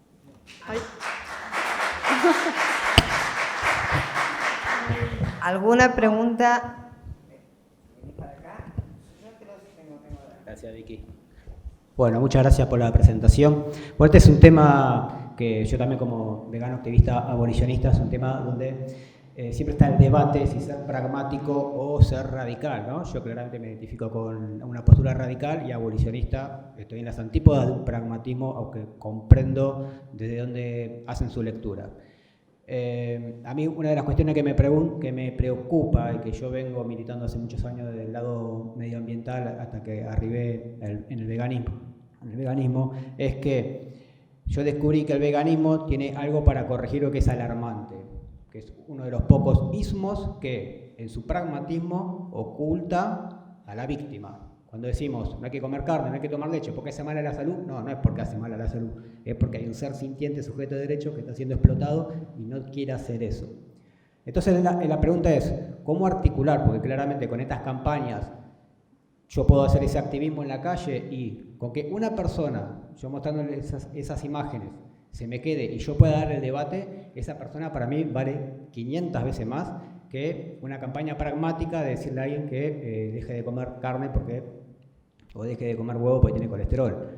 ¿Alguna pregunta? Gracias, Vicky. Bueno, muchas gracias por la presentación. Bueno, este es un tema que yo también como vegano activista abolicionista, es un tema donde siempre está el debate si ser pragmático o ser radical, ¿no? Yo claramente me identifico con una postura radical y abolicionista, estoy en las antípodas de un pragmatismo, aunque comprendo desde dónde hacen su lectura. A mí una de las cuestiones que me preocupa y que yo vengo militando hace muchos años desde el lado medioambiental hasta que arribé en el veganismo, es que yo descubrí que el veganismo tiene algo para corregir lo que es alarmante, que es uno de los pocos ismos que en su pragmatismo oculta a la víctima. Cuando decimos no hay que comer carne, no hay que tomar leche porque hace mal a la salud, no es porque hace mal a la salud, es porque hay un ser sintiente, sujeto de derecho, que está siendo explotado y no quiere hacer eso. Entonces la pregunta es, ¿cómo articular? Porque claramente con estas campañas yo puedo hacer ese activismo en la calle y con que una persona, yo mostrándole esas imágenes, se me quede y yo pueda dar el debate, esa persona para mí vale 500 veces más que una campaña pragmática de decirle a alguien que deje de comer carne o deje de comer huevo porque tiene colesterol.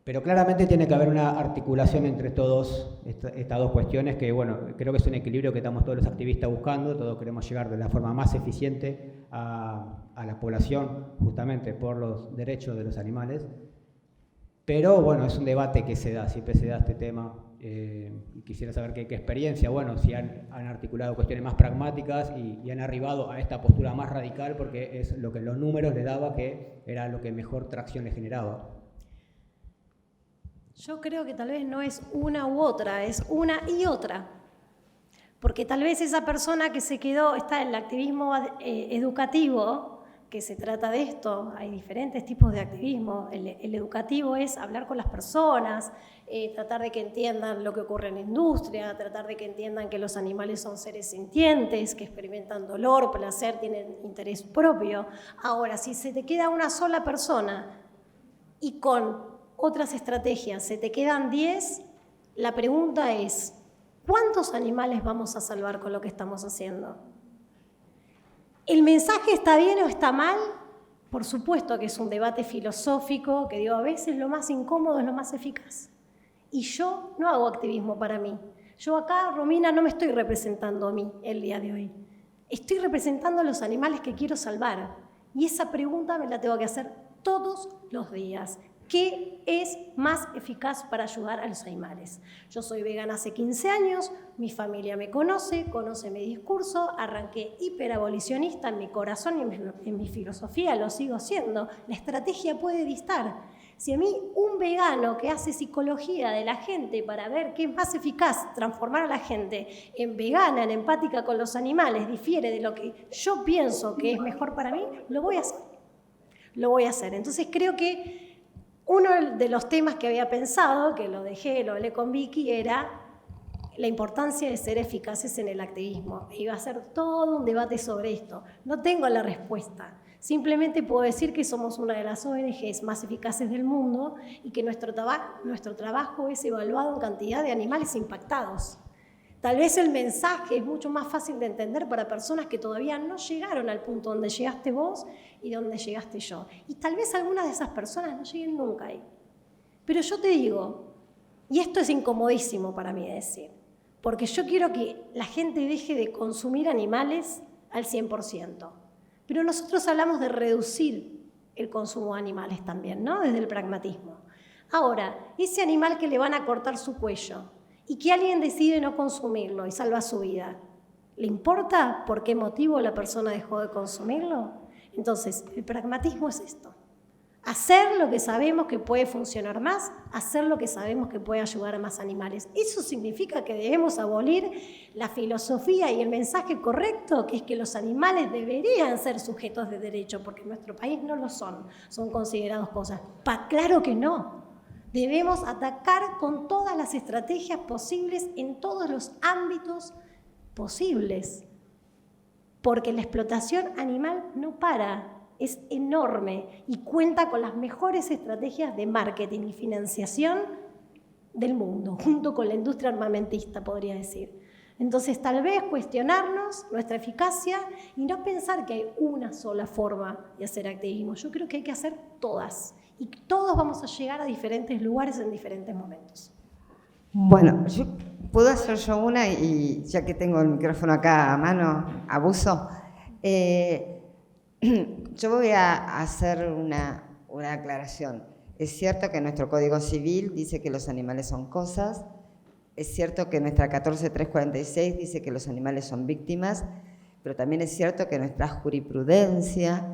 Pero claramente tiene que haber una articulación entre estas dos cuestiones que, bueno, creo que es un equilibrio que estamos todos los activistas buscando, todos queremos llegar de la forma más eficiente a la población, justamente por los derechos de los animales. Pero, bueno, es un debate que se da, siempre se da este tema. Y quisiera saber qué experiencia, bueno, si han articulado cuestiones más pragmáticas y han arribado a esta postura más radical porque es lo que los números le daba que era lo que mejor tracción le generaba. Yo creo que tal vez no es una u otra, es una y otra. Porque tal vez esa persona que se quedó, está en el activismo educativo, que se trata de esto, hay diferentes tipos de activismo. El educativo es hablar con las personas, tratar de que entiendan lo que ocurre en la industria, tratar de que entiendan que los animales son seres sintientes, que experimentan dolor, placer, tienen interés propio. Ahora, si se te queda una sola persona y con otras estrategias se te quedan 10, la pregunta es, ¿cuántos animales vamos a salvar con lo que estamos haciendo? ¿El mensaje está bien o está mal? Por supuesto que es un debate filosófico, que digo, a veces lo más incómodo es lo más eficaz. Y yo no hago activismo para mí. Yo acá, Romina, no me estoy representando a mí el día de hoy. Estoy representando a los animales que quiero salvar. Y esa pregunta me la tengo que hacer todos los días. ¿Qué es más eficaz para ayudar a los animales? Yo soy vegana hace 15 años, mi familia me conoce mi discurso, arranqué hiperabolicionista en mi corazón y en mi filosofía, lo sigo siendo. La estrategia puede distar. Si a mí un vegano que hace psicología de la gente para ver qué es más eficaz, transformar a la gente en vegana, en empática con los animales, difiere de lo que yo pienso que es mejor para mí, lo voy a hacer. Lo voy a hacer. Entonces creo que uno de los temas que había pensado, que lo hablé con Vicky, era la importancia de ser eficaces en el activismo. Iba a ser todo un debate sobre esto. No tengo la respuesta. Simplemente puedo decir que somos una de las ONGs más eficaces del mundo y que nuestro trabajo es evaluado en cantidad de animales impactados. Tal vez el mensaje es mucho más fácil de entender para personas que todavía no llegaron al punto donde llegaste vos y donde llegaste yo. Y tal vez algunas de esas personas no lleguen nunca ahí. Pero yo te digo, y esto es incomodísimo para mí decir, porque yo quiero que la gente deje de consumir animales al 100%. Pero nosotros hablamos de reducir el consumo de animales también, ¿no? Desde el pragmatismo. Ahora, ese animal que le van a cortar su cuello, y que alguien decide no consumirlo y salva su vida, ¿le importa por qué motivo la persona dejó de consumirlo? Entonces, el pragmatismo es esto. Hacer lo que sabemos que puede funcionar más, hacer lo que sabemos que puede ayudar a más animales. Eso significa que debemos abolir la filosofía y el mensaje correcto, que es que los animales deberían ser sujetos de derecho, porque en nuestro país no lo son considerados cosas. Claro que no. Debemos atacar con todas las estrategias posibles en todos los ámbitos posibles, porque la explotación animal no para, es enorme y cuenta con las mejores estrategias de marketing y financiación del mundo, junto con la industria armamentista, podría decir. Entonces, tal vez cuestionarnos nuestra eficacia y no pensar que hay una sola forma de hacer activismo. Yo creo que hay que hacer todas y todos vamos a llegar a diferentes lugares en diferentes momentos. Bueno, puedo hacer yo una y ya que tengo el micrófono acá a mano, abuso. Yo voy a hacer una aclaración. Es cierto que nuestro Código Civil dice que los animales son cosas. Es cierto que nuestra 14346 dice que los animales son víctimas, pero también es cierto que nuestra jurisprudencia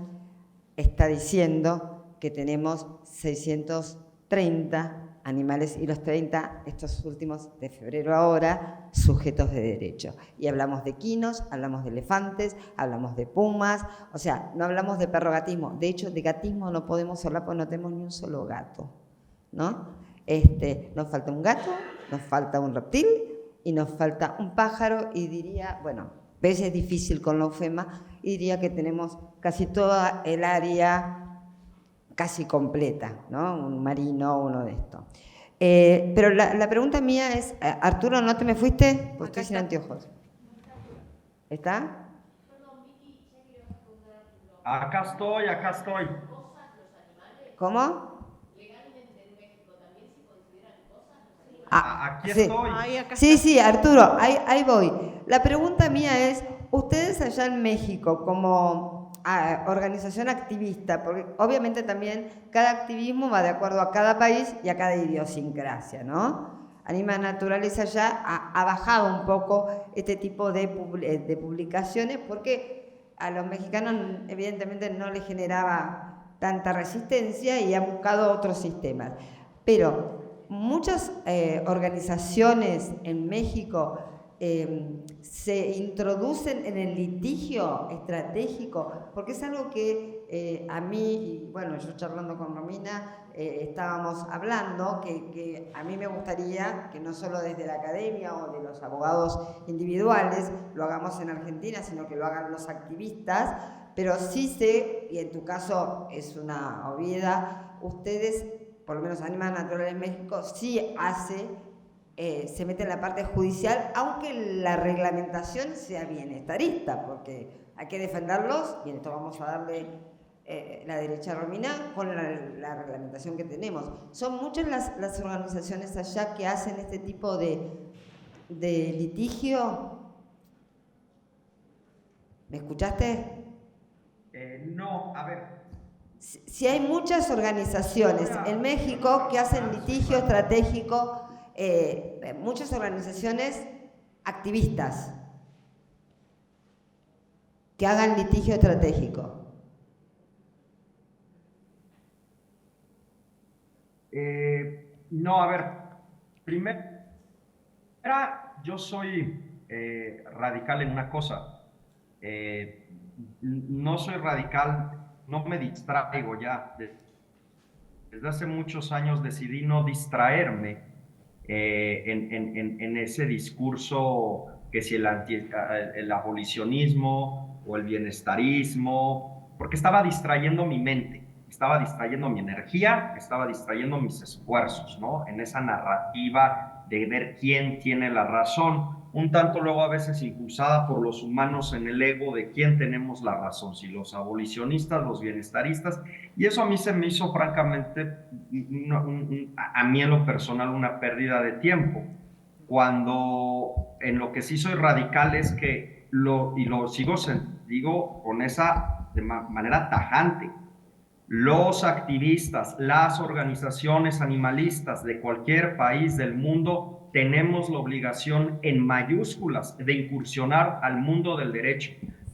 está diciendo que tenemos 630 animales y los 30, estos últimos de febrero ahora, sujetos de derecho. Y hablamos de quinos, hablamos de elefantes, hablamos de pumas, o sea, no hablamos de perrogatismo. De hecho, de gatismo no podemos hablar porque no tenemos ni un solo gato, ¿no? Nos falta un gato, nos falta un reptil y nos falta un pájaro y diría, bueno, ves es difícil con la UFEMA y diría que tenemos casi toda el área casi completa, ¿no? Un marino, uno de estos. Pero la pregunta mía es, Arturo, ¿no te me fuiste? Porque estoy sin anteojos. ¿Está? Acá estoy. ¿Cómo? Aquí sí. estoy. Sí, Arturo, ahí voy. La pregunta mía es, ustedes allá en México, como organización activista, porque obviamente también cada activismo va de acuerdo a cada país y a cada idiosincrasia, ¿no? Anima Naturaleza ya ha bajado un poco este tipo de publicaciones porque a los mexicanos evidentemente no les generaba tanta resistencia y han buscado otros sistemas. Pero muchas organizaciones en México se introducen en el litigio estratégico, porque es algo que a mí, y bueno, yo charlando con Romina, estábamos hablando que a mí me gustaría que no solo desde la academia o de los abogados individuales lo hagamos en Argentina, sino que lo hagan los activistas, pero sí sé, y en tu caso es una obviedad, ustedes, por lo menos Anima Natural en México, sí se mete en la parte judicial, aunque la reglamentación sea bienestarista, porque hay que defenderlos, y en esto vamos a darle la derecha a Romina, con la reglamentación que tenemos. Son muchas las organizaciones allá que hacen este tipo de litigio. ¿Me escuchaste? No, a ver. Si hay muchas organizaciones en México que hacen litigio estratégico, muchas organizaciones activistas que hagan litigio estratégico. No, a ver, primero, yo soy radical en una cosa. No soy radical, no me distraigo ya. Desde hace muchos años decidí no distraerme en ese discurso que si el abolicionismo o el bienestarismo, porque estaba distrayendo mi mente, estaba distrayendo mi energía, estaba distrayendo mis esfuerzos, ¿no? En esa narrativa de ver quién tiene la razón, un tanto luego a veces impulsada por los humanos en el ego de quién tenemos la razón, si los abolicionistas, los bienestaristas, y eso a mí se me hizo francamente, a mí en lo personal, una pérdida de tiempo, cuando en lo que sí soy radical es que, y lo digo con esa de manera tajante, los activistas, las organizaciones animalistas de cualquier país del mundo tenemos la obligación en mayúsculas de incursionar al mundo del derecho.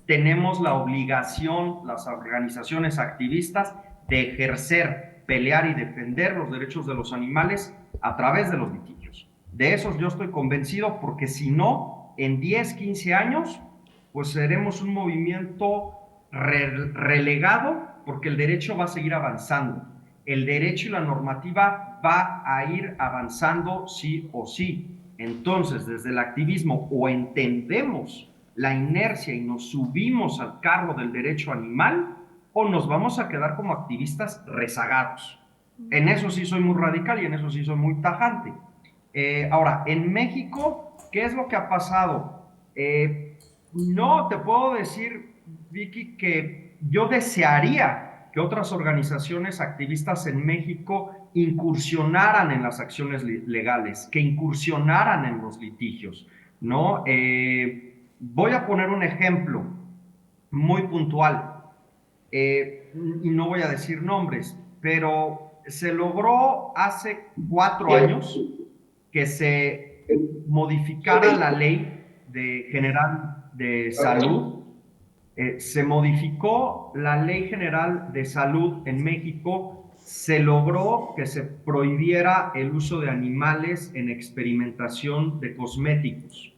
Tenemos la obligación, las organizaciones activistas, de ejercer, pelear y defender los derechos de los animales a través de los litigios. De esos yo estoy convencido, porque si no, en 10, 15 años, pues seremos un movimiento relegado, porque el derecho va a seguir avanzando. el derecho y la normativa va a ir avanzando sí o sí. Entonces, desde el activismo o entendemos la inercia y nos subimos al carro del derecho animal, o nos vamos a quedar como activistas rezagados. En eso sí soy muy radical y en eso sí soy muy tajante. Ahora, en México, ¿qué es lo que ha pasado? No te puedo decir, Vicky, que yo desearía que otras organizaciones activistas en México incursionaran en las acciones legales, que incursionaran en los litigios, ¿no? Voy a poner un ejemplo muy puntual, y no voy a decir nombres, pero se logró hace 4 años que se modificara la ley general de salud. Se modificó la Ley General de Salud en México, se logró que se prohibiera el uso de animales en experimentación de cosméticos.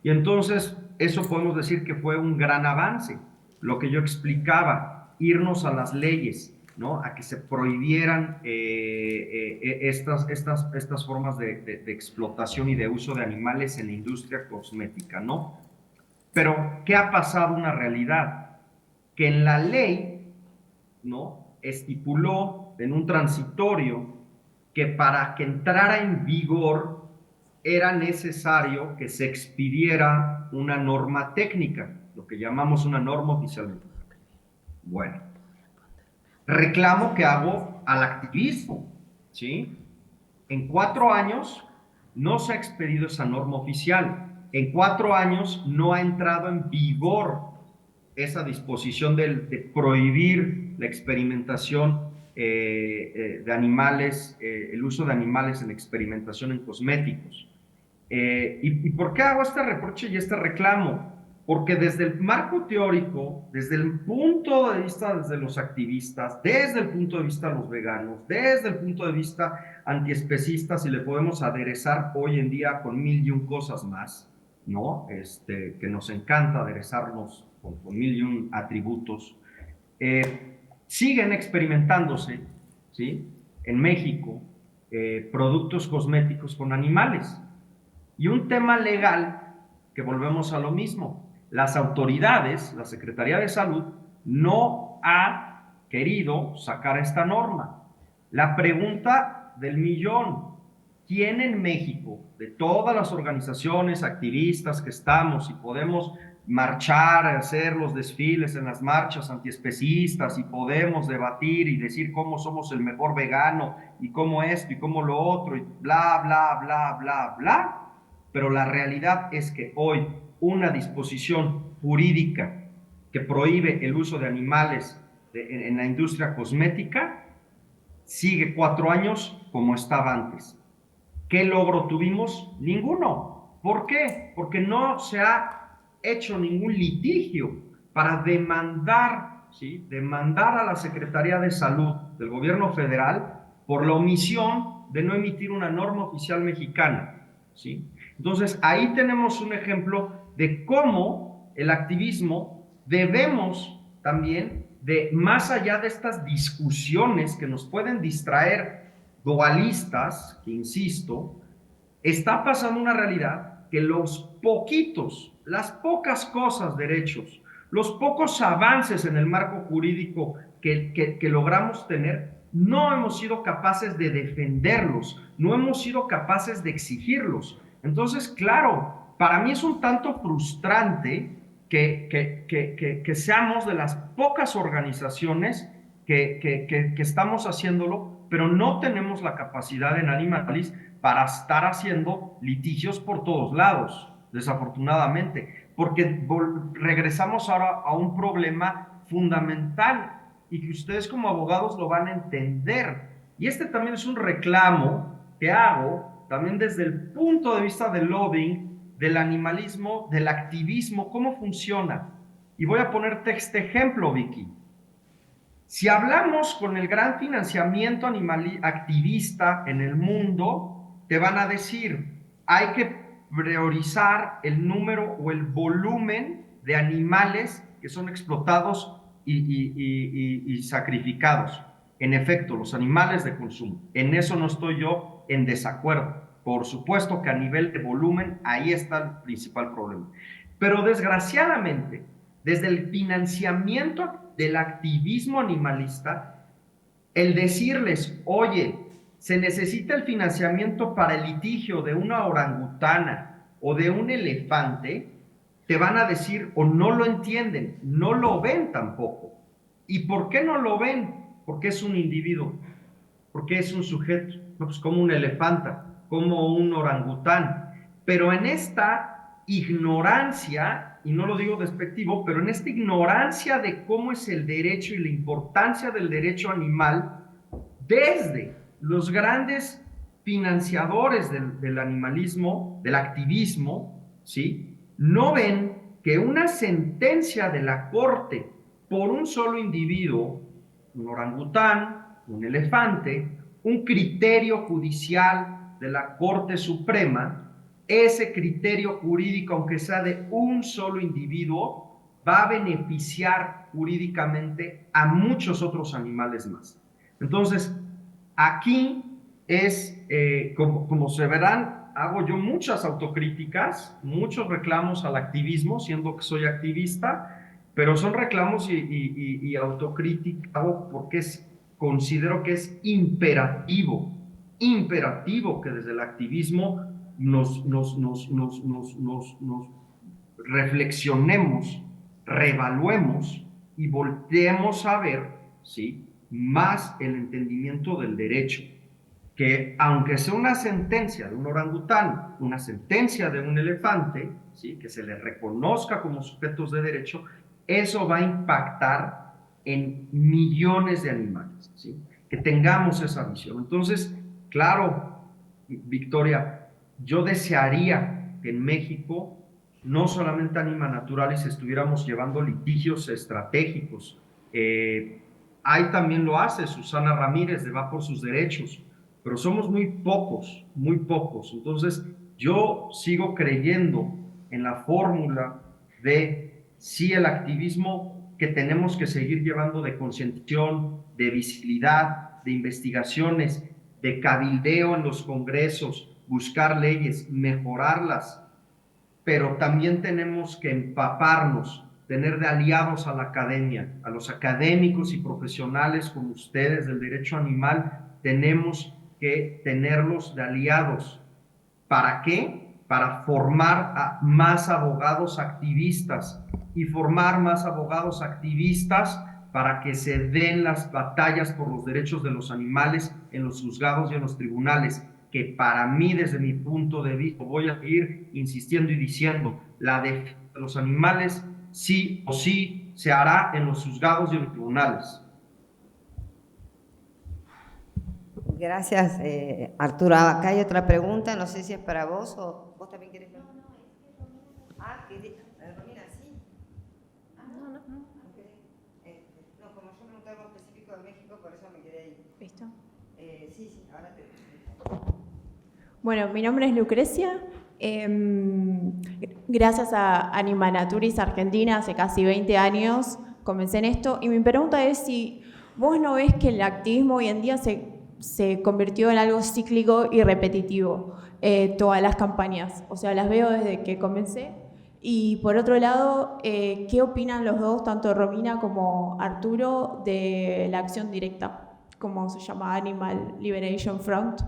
Y entonces, eso podemos decir que fue un gran avance. Lo que yo explicaba, irnos a las leyes, ¿no? A que se prohibieran estas formas de explotación y de uso de animales en la industria cosmética, ¿no? Pero, ¿qué ha pasado? Una realidad, que en la ley, ¿no?, estipuló en un transitorio que para que entrara en vigor era necesario que se expidiera una norma técnica, lo que llamamos una norma oficial. Bueno, reclamo que hago al activismo, ¿sí? En 4 años no se ha expedido esa norma oficial. En 4 años no ha entrado en vigor esa disposición de prohibir la experimentación de animales, el uso de animales en experimentación en cosméticos. ¿Y por qué hago este reproche y este reclamo? Porque desde el marco teórico, desde el punto de vista de los activistas, desde el punto de vista de los veganos, desde el punto de vista antiespecistas, y le podemos aderezar hoy en día con 1001 cosas más, ¿no? Que nos encanta aderezarnos con 1001 atributos, siguen experimentándose, ¿sí?, en México, productos cosméticos con animales. Y un tema legal, que volvemos a lo mismo, las autoridades, la Secretaría de Salud, no ha querido sacar esta norma. La pregunta del millón: ¿quién en México, de todas las organizaciones activistas que estamos y podemos marchar, hacer los desfiles en las marchas antiespecistas y podemos debatir y decir cómo somos el mejor vegano y cómo esto y cómo lo otro y bla, bla, bla, bla, bla? Pero la realidad es que hoy una disposición jurídica que prohíbe el uso de animales en la industria cosmética sigue 4 años como estaba antes. ¿Qué logro tuvimos? Ninguno. ¿Por qué? Porque no se ha hecho ningún litigio para demandar, ¿sí?, demandar a la Secretaría de Salud del Gobierno Federal por la omisión de no emitir una norma oficial mexicana, ¿sí? Entonces, ahí tenemos un ejemplo de cómo el activismo debemos también, más allá de estas discusiones que nos pueden distraer dualistas, que insisto, está pasando una realidad que las pocas cosas, derechos, los pocos avances en el marco jurídico que logramos tener, no hemos sido capaces de defenderlos, no hemos sido capaces de exigirlos. Entonces, claro, para mí es un tanto frustrante que seamos de las pocas organizaciones que estamos haciéndolo, pero no tenemos la capacidad en Animalis para estar haciendo litigios por todos lados, desafortunadamente, porque regresamos ahora a un problema fundamental y que ustedes como abogados lo van a entender. Y este también es un reclamo que hago también desde el punto de vista del lobbying, del animalismo, del activismo, cómo funciona. Y voy a ponerte este ejemplo, Vicky. Si hablamos con el gran financiamiento activista en el mundo, te van a decir, hay que priorizar el número o el volumen de animales que son explotados y sacrificados. En efecto, los animales de consumo, en eso no estoy yo en desacuerdo. Por supuesto que a nivel de volumen, ahí está el principal problema. Pero desgraciadamente, desde el financiamiento del activismo animalista, el decirles, oye, se necesita el financiamiento para el litigio de una orangutana o de un elefante, te van a decir o no lo entienden, no lo ven tampoco. ¿Y por qué no lo ven? Porque es un individuo, porque es un sujeto, no, pues como un elefante, como un orangután. Pero en esta ignorancia, y no lo digo despectivo, pero en esta ignorancia de cómo es el derecho y la importancia del derecho animal, desde los grandes financiadores del animalismo, del activismo, ¿sí?, no ven que una sentencia de la Corte por un solo individuo, un orangután, un elefante, un criterio judicial de la Corte Suprema, ese criterio jurídico, aunque sea de un solo individuo, va a beneficiar jurídicamente a muchos otros animales más. Entonces, aquí es, como se verán, hago yo muchas autocríticas, muchos reclamos al activismo, siendo que soy activista, pero son reclamos y autocrítica porque considero que es imperativo que desde el activismo nos reflexionemos, reevaluemos y volteemos a ver, ¿sí?, más el entendimiento del derecho, que aunque sea una sentencia de un orangután, una sentencia de un elefante, ¿sí?, que se les reconozca como sujetos de derecho, eso va a impactar en millones de animales, ¿sí?, que tengamos esa visión. Entonces, claro, Victoria, yo desearía que en México no solamente Anima Naturalis estuviéramos llevando litigios estratégicos. Ahí también lo hace Susana Ramírez de Va por sus Derechos, pero somos muy pocos. Entonces, yo sigo creyendo en la fórmula de sí el activismo que tenemos que seguir llevando de concientización, de visibilidad, de investigaciones, de cabildeo en los congresos, buscar leyes, mejorarlas, pero también tenemos que empaparnos, tener de aliados a la academia, a los académicos y profesionales como ustedes del derecho animal, tenemos que tenerlos de aliados. ¿Para qué? Para formar a más abogados activistas y formar más abogados activistas para que se den las batallas por los derechos de los animales en los juzgados y en los tribunales, que para mí, desde mi punto de vista, voy a seguir insistiendo y diciendo, la defensa de los animales sí o sí se hará en los juzgados y en los tribunales. Gracias, Arturo. Acá hay otra pregunta, no sé si es para vos o vos también querés. Romina, sí. No, como yo pregunté algo específico de México, por eso me quedé ahí. ¿Listo? Sí, ahora te... Bueno, mi nombre es Lucrecia. Gracias a Anima Naturis Argentina, hace casi 20 años comencé en esto, y mi pregunta es si vos no ves que el activismo hoy en día se convirtió en algo cíclico y repetitivo, todas las campañas, o sea, las veo desde que comencé. Y por otro lado, ¿qué opinan los dos, tanto Romina como Arturo, de la acción directa, como se llama Animal Liberation Front?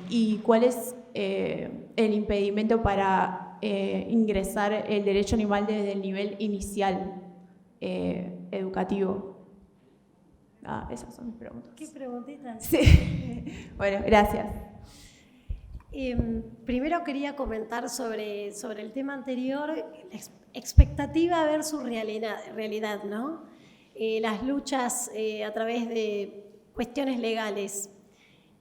¿Y cuál es el impedimento para ingresar el derecho animal desde el nivel inicial educativo? Esas son mis preguntas. ¿Qué preguntitas? Sí. Bueno, gracias. Primero quería comentar sobre el tema anterior, expectativa versus realidad, ¿no? Las luchas a través de cuestiones legales.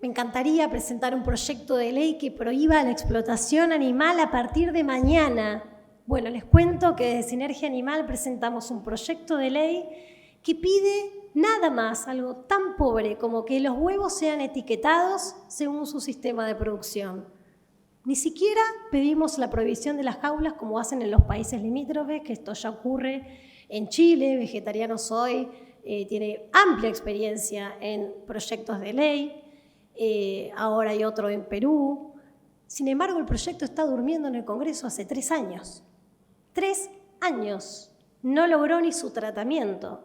Me encantaría presentar un proyecto de ley que prohíba la explotación animal a partir de mañana. Bueno, les cuento que desde Sinergia Animal presentamos un proyecto de ley que pide nada más, algo tan pobre como que los huevos sean etiquetados según su sistema de producción. Ni siquiera pedimos la prohibición de las jaulas como hacen en los países limítrofes, que esto ya ocurre en Chile, Vegetariano Soy tiene amplia experiencia en proyectos de ley, ahora hay otro en Perú. Sin embargo, el proyecto está durmiendo en el Congreso hace 3 años. 3 años. No logró ni su tratamiento,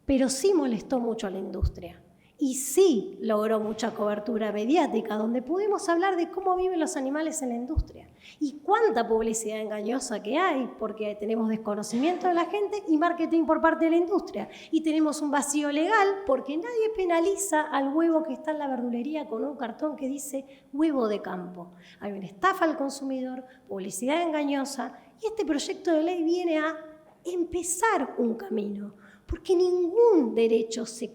pero sí molestó mucho a la industria. Y sí logró mucha cobertura mediática, donde pudimos hablar de cómo viven los animales en la industria y cuánta publicidad engañosa que hay, porque tenemos desconocimiento de la gente y marketing por parte de la industria. Y tenemos un vacío legal porque nadie penaliza al huevo que está en la verdulería con un cartón que dice huevo de campo. Hay una estafa al consumidor, publicidad engañosa, y este proyecto de ley viene a empezar un camino. Porque ningún derecho se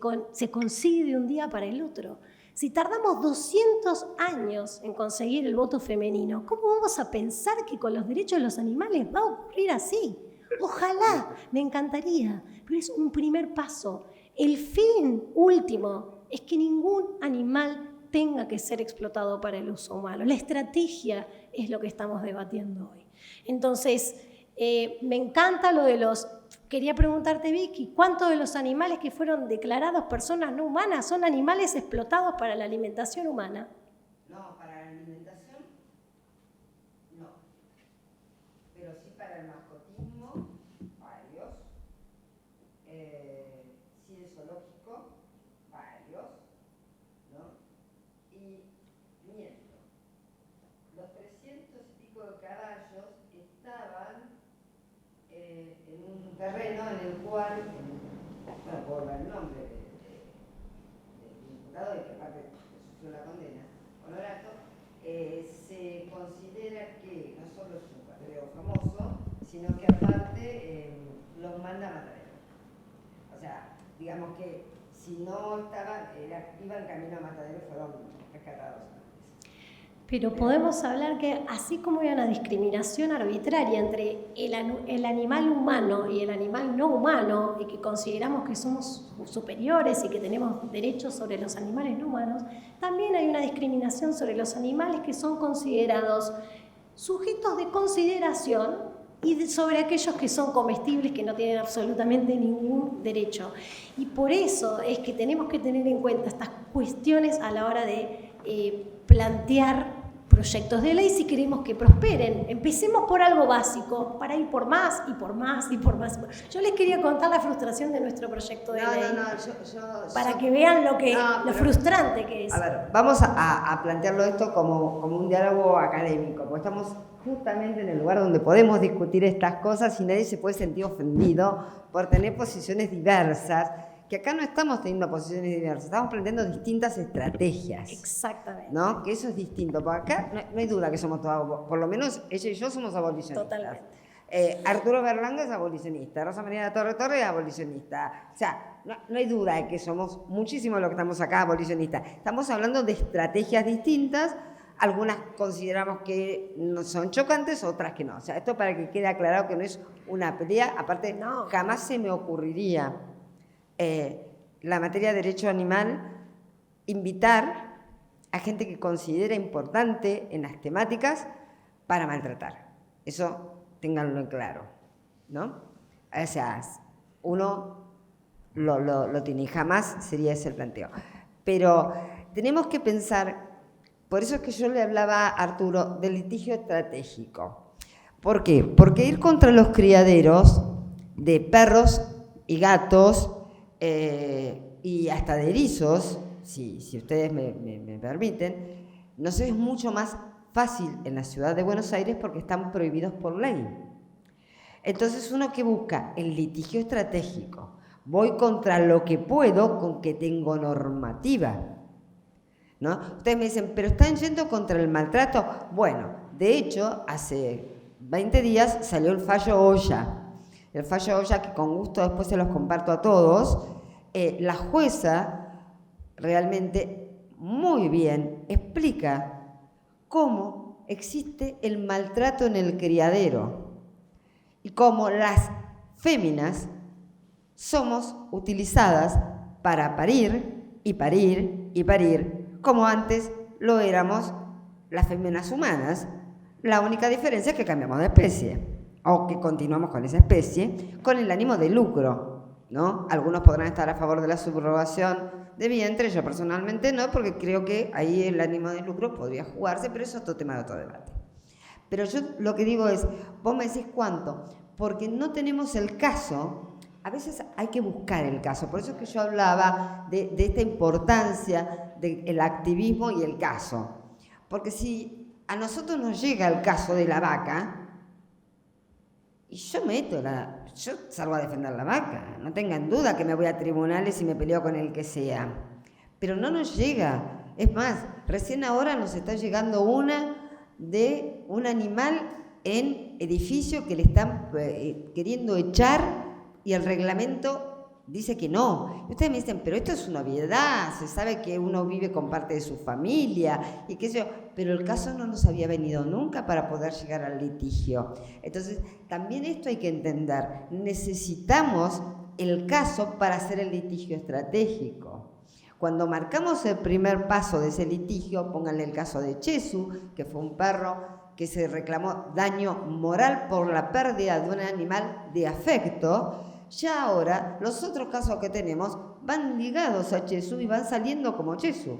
consigue de un día para el otro. Si tardamos 200 años en conseguir el voto femenino, ¿cómo vamos a pensar que con los derechos de los animales va a ocurrir así? Ojalá, me encantaría, pero es un primer paso. El fin último es que ningún animal tenga que ser explotado para el uso humano. La estrategia es lo que estamos debatiendo hoy. Entonces, me encanta lo de los... Quería preguntarte, Vicky, ¿cuántos de los animales que fueron declarados personas no humanas son animales explotados para la alimentación humana? No, para la alimentación no, pero sí para el mascotismo, varios, sí el zoológico, varios, ¿no? Y miento, los 300 y pico de caballos estaban en un terreno en el cual, bueno, puedo dar el nombre del imputado y que aparte sufrió la condena, Honorato, se considera que no solo es un catadero famoso, sino que aparte los manda a matadero. O sea, digamos que si no estaban, iban camino a matadero, fueron rescatados. Pero podemos hablar que así como hay una discriminación arbitraria entre el animal humano y el animal no humano, y que consideramos que somos superiores y que tenemos derechos sobre los animales no humanos, también hay una discriminación sobre los animales que son considerados sujetos de consideración y sobre aquellos que son comestibles, que no tienen absolutamente ningún derecho. Y por eso es que tenemos que tener en cuenta estas cuestiones a la hora de plantear proyectos de ley si queremos que prosperen. Empecemos por algo básico, para ir por más y por más y por más. Yo les quería contar la frustración de nuestro proyecto de ley, para que vean lo frustrante que es. A ver, vamos a plantearlo esto como un diálogo académico, porque estamos justamente en el lugar donde podemos discutir estas cosas y nadie se puede sentir ofendido por tener posiciones diversas, que acá no estamos teniendo posiciones diversas, estamos planteando distintas estrategias. Exactamente. ¿No? Que eso es distinto, porque acá no hay duda que somos todos, por lo menos ella y yo somos abolicionistas. Totalmente. Arturo Berlanga es abolicionista, Rosa María Torre es abolicionista. O sea, no hay duda de que somos muchísimos los que estamos acá abolicionistas. Estamos hablando de estrategias distintas, algunas consideramos que no son chocantes, otras que no. O sea, esto para que quede aclarado que no es una pelea, aparte jamás se me ocurriría la materia de derecho animal invitar a gente que considera importante en las temáticas para maltratar. Eso ténganlo en claro, ¿no? O sea, uno lo tiene y jamás sería ese el planteo. Pero tenemos que pensar, por eso es que yo le hablaba a Arturo del litigio estratégico. ¿Por qué? Porque ir contra los criaderos de perros y gatos y hasta de erizos, si ustedes me permiten, nos es mucho más fácil en la ciudad de Buenos Aires porque están prohibidos por ley. Entonces uno que busca el litigio estratégico, voy contra lo que puedo con que tengo normativa, ¿no? Ustedes me dicen, pero están yendo contra el maltrato. Bueno, de hecho, hace 20 días salió el fallo Oya. El fallo Oya, que con gusto después se los comparto a todos. La jueza realmente muy bien explica cómo existe el maltrato en el criadero y cómo las féminas somos utilizadas para parir y parir y parir, como antes lo éramos las féminas humanas. La única diferencia es que cambiamos de especie, o que continuamos con esa especie, con el ánimo de lucro, ¿no? Algunos podrán estar a favor de la subrogación de vientre, yo personalmente no, porque creo que ahí el ánimo de lucro podría jugarse, pero eso es otro tema de otro debate. Pero yo lo que digo es, vos me decís cuánto, porque no tenemos el caso. A veces hay que buscar el caso, por eso es que yo hablaba de esta importancia del activismo y el caso. Porque si a nosotros nos llega el caso de la vaca, y yo salgo a defender la vaca, no tengan duda que me voy a tribunales y me peleo con el que sea. Pero no nos llega. Es más, recién ahora nos está llegando una de un animal en edificio que le están queriendo echar y el reglamento dice que no. Y ustedes me dicen, pero esto es una obviedad, se sabe que uno vive con parte de su familia y qué sé yo, pero el caso no nos había venido nunca para poder llegar al litigio. Entonces, también esto hay que entender. Necesitamos el caso para hacer el litigio estratégico. Cuando marcamos el primer paso de ese litigio, pónganle el caso de Chesu, que fue un perro que se reclamó daño moral por la pérdida de un animal de afecto, ya ahora los otros casos que tenemos van ligados a Chesu y van saliendo como Chesu,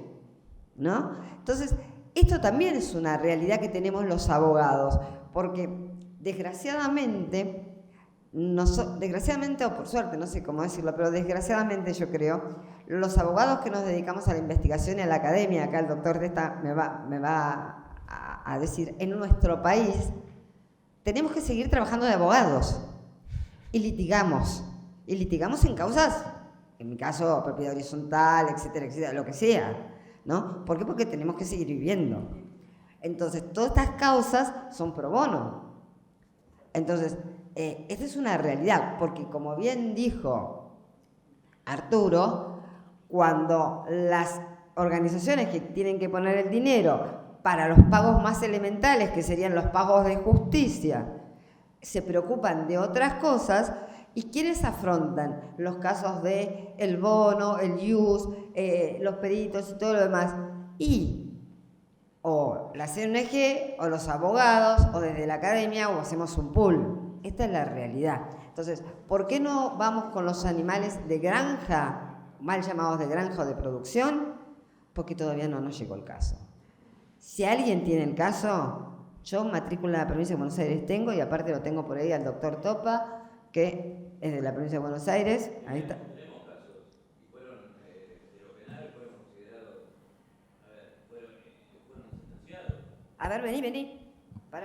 ¿no? Entonces, esto también es una realidad que tenemos los abogados, porque desgraciadamente o por suerte, no sé cómo decirlo, pero desgraciadamente yo creo, los abogados que nos dedicamos a la investigación y a la academia, acá el doctor Testa me va a decir, en nuestro país tenemos que seguir trabajando de abogados y litigamos en causas, en mi caso propiedad horizontal, etcétera, etcétera, lo que sea, ¿no? ¿Por qué? Porque tenemos que seguir viviendo. Entonces, todas estas causas son pro bono. Entonces, esta es una realidad, porque como bien dijo Arturo, cuando las organizaciones que tienen que poner el dinero para los pagos más elementales, que serían los pagos de justicia, se preocupan de otras cosas, ¿y quiénes afrontan los casos de el bono, el IUS, los peritos y todo lo demás? O la CNG, o los abogados, o desde la academia, o hacemos un pool. Esta es la realidad. Entonces, ¿por qué no vamos con los animales de granja, mal llamados de granja o de producción? Porque todavía no nos llegó el caso. Si alguien tiene el caso, yo matrícula en la provincia de Buenos Aires tengo, y aparte lo tengo por ahí al doctor Topa, que es de la provincia de Buenos Aires. Ahí está. A ver, vení.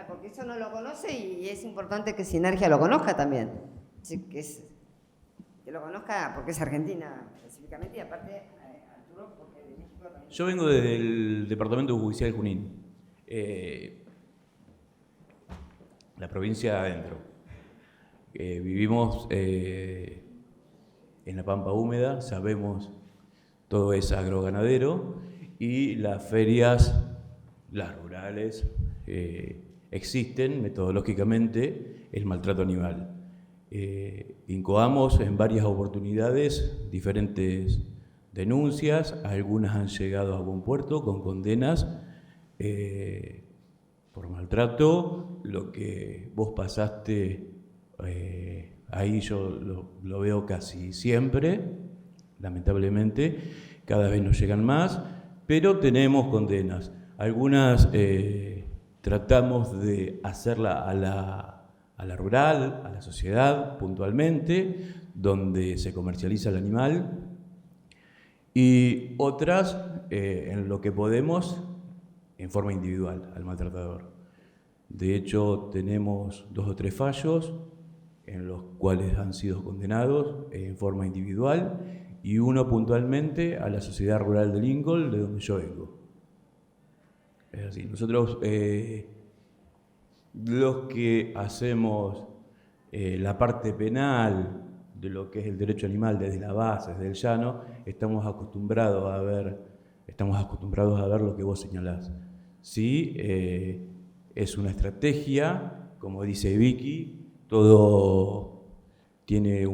Porque eso no lo conoce y es importante que Sinergia lo conozca también. Así que lo conozca porque es Argentina específicamente y aparte Arturo porque de México también. Yo vengo desde el Departamento Judicial de Junín, la provincia de adentro. Vivimos en la Pampa Húmeda, sabemos todo es agroganadero y las ferias, las rurales, existen metodológicamente el maltrato animal. Incoamos en varias oportunidades diferentes denuncias, algunas han llegado a buen puerto con condenas por maltrato. Lo que vos pasaste, ahí yo lo veo casi siempre, lamentablemente, cada vez nos llegan más, pero tenemos condenas. Algunas tratamos de hacerla a la rural, a la sociedad puntualmente, donde se comercializa el animal, y otras en lo que podemos en forma individual al maltratador. De hecho, tenemos 2 o 3 fallos en los cuales han sido condenados en forma individual y uno puntualmente a la sociedad rural de Lincoln, de donde yo vengo. Es así, nosotros los que hacemos la parte penal de lo que es el derecho animal desde la base, desde el llano, estamos acostumbrados a ver lo que vos señalás. Sí, es una estrategia, como dice Vicky, todo tiene es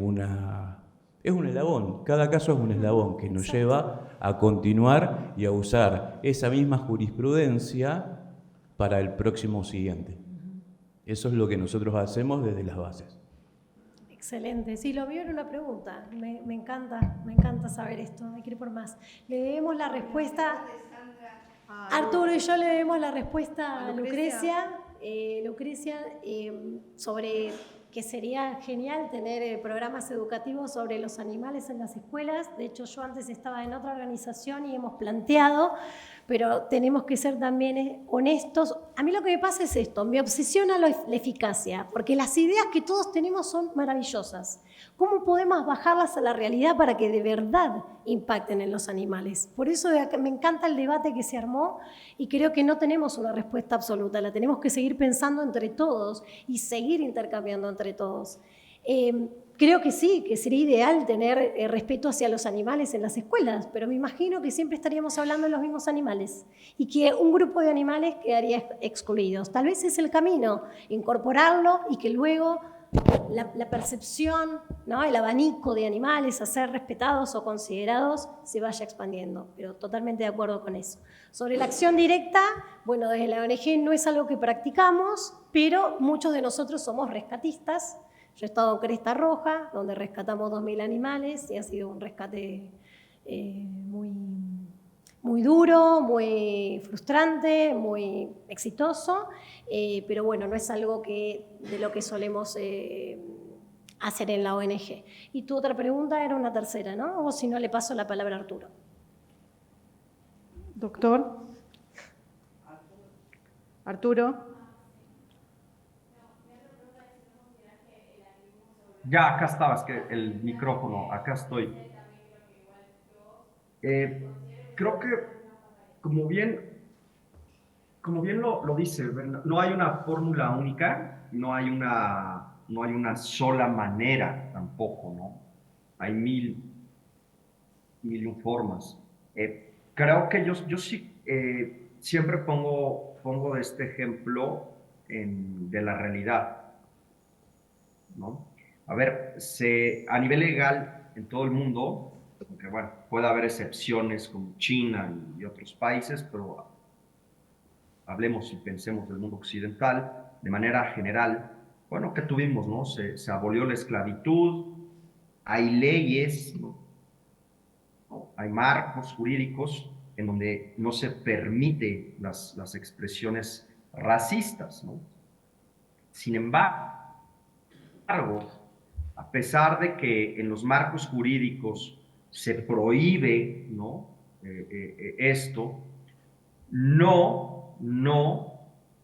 un eslabón, cada caso es un eslabón que nos lleva a continuar y a usar esa misma jurisprudencia para el próximo siguiente. Eso es lo que nosotros hacemos desde las bases. Excelente. Sí, lo mío era una pregunta. Me encanta saber esto. Hay que ir por más. Le debemos la respuesta... Arturo y yo le debemos la respuesta a Lucrecia. Lucrecia, sobre que sería genial tener programas educativos sobre los animales en las escuelas. De hecho, yo antes estaba en otra organización y hemos planteado, pero tenemos que ser también honestos. A mí lo que me pasa es esto, me obsesiona la eficacia, porque las ideas que todos tenemos son maravillosas. ¿Cómo podemos bajarlas a la realidad para que de verdad impacten en los animales? Por eso me encanta el debate que se armó y creo que no tenemos una respuesta absoluta, la tenemos que seguir pensando entre todos y seguir intercambiando entre todos. Creo que sí, que sería ideal tener respeto hacia los animales en las escuelas, pero me imagino que siempre estaríamos hablando de los mismos animales y que un grupo de animales quedaría excluidos. Tal vez es el camino, incorporarlo y que luego la percepción, ¿no?, el abanico de animales a ser respetados o considerados se vaya expandiendo, pero totalmente de acuerdo con eso. Sobre la acción directa, bueno, desde la ONG no es algo que practicamos, pero muchos de nosotros somos rescatistas. Yo he estado en Cresta Roja, donde rescatamos 2.000 animales y ha sido un rescate muy duro, muy frustrante, muy exitoso, pero bueno, no es algo de lo que solemos hacer en la ONG. Y tu otra pregunta era una tercera, ¿no? O si no, le paso la palabra a Arturo. Doctor. Arturo. Ya, acá estaba, es que el micrófono, acá estoy. Creo que, como bien lo dice, no hay una fórmula única, no hay una sola manera tampoco, ¿no? Hay mil y un formas. Creo que yo sí siempre pongo de este ejemplo de la realidad, ¿no? A ver, a nivel legal en todo el mundo, porque bueno, puede haber excepciones como China y otros países, pero hablemos y pensemos del mundo occidental, de manera general, bueno, ¿qué tuvimos, no? Se abolió la esclavitud, hay leyes, ¿no? Hay marcos jurídicos en donde no se permite las expresiones racistas, ¿no? Sin embargo, a pesar de que en los marcos jurídicos se prohíbe, ¿no?, esto, no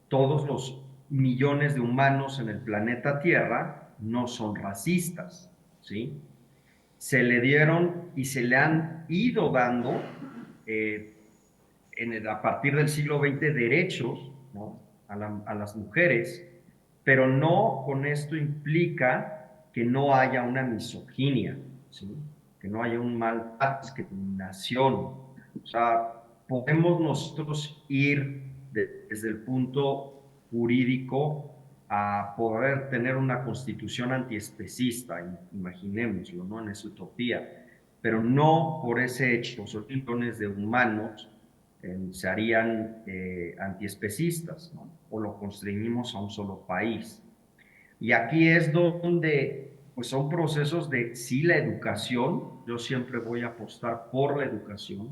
todos los millones de humanos en el planeta Tierra no son racistas, ¿sí? Se le dieron y se le han ido dando a partir del siglo XX derechos, ¿no?, a las mujeres, pero no con esto implica que no haya una misoginia, ¿sí?, que no haya un maltrato, discriminación. O sea, podemos nosotros ir desde el punto jurídico a poder tener una constitución antiespecista, imaginémoslo, ¿no?, en esa utopía, pero no por ese hecho, son millones de humanos se harían antiespecistas, ¿no?, o lo constreñimos a un solo país. Y aquí es donde pues son procesos de sí la educación, yo siempre voy a apostar por la educación.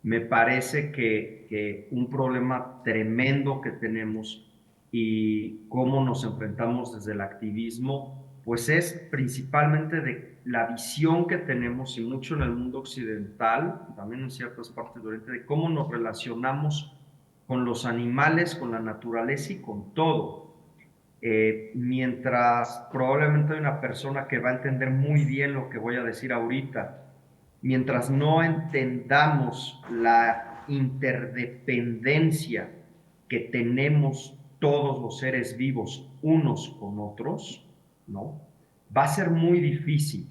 Me parece que un problema tremendo que tenemos y cómo nos enfrentamos desde el activismo, pues es principalmente de la visión que tenemos, y mucho en el mundo occidental, también en ciertas partes de Oriente, de cómo nos relacionamos con los animales, con la naturaleza y con todo. Mientras probablemente hay una persona que va a entender muy bien lo que voy a decir ahorita, mientras no entendamos la interdependencia que tenemos todos los seres vivos unos con otros, ¿no?, va a ser muy difícil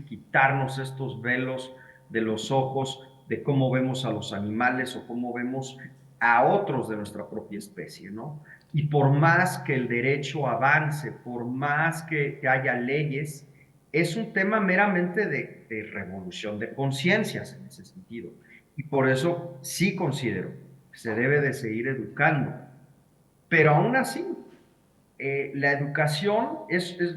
quitarnos estos velos de los ojos de cómo vemos a los animales o cómo vemos a otros de nuestra propia especie, ¿no? Y por más que el derecho avance, por más que haya leyes, es un tema meramente de revolución de conciencias en ese sentido. Y por eso sí considero que se debe de seguir educando. Pero aún así, La educación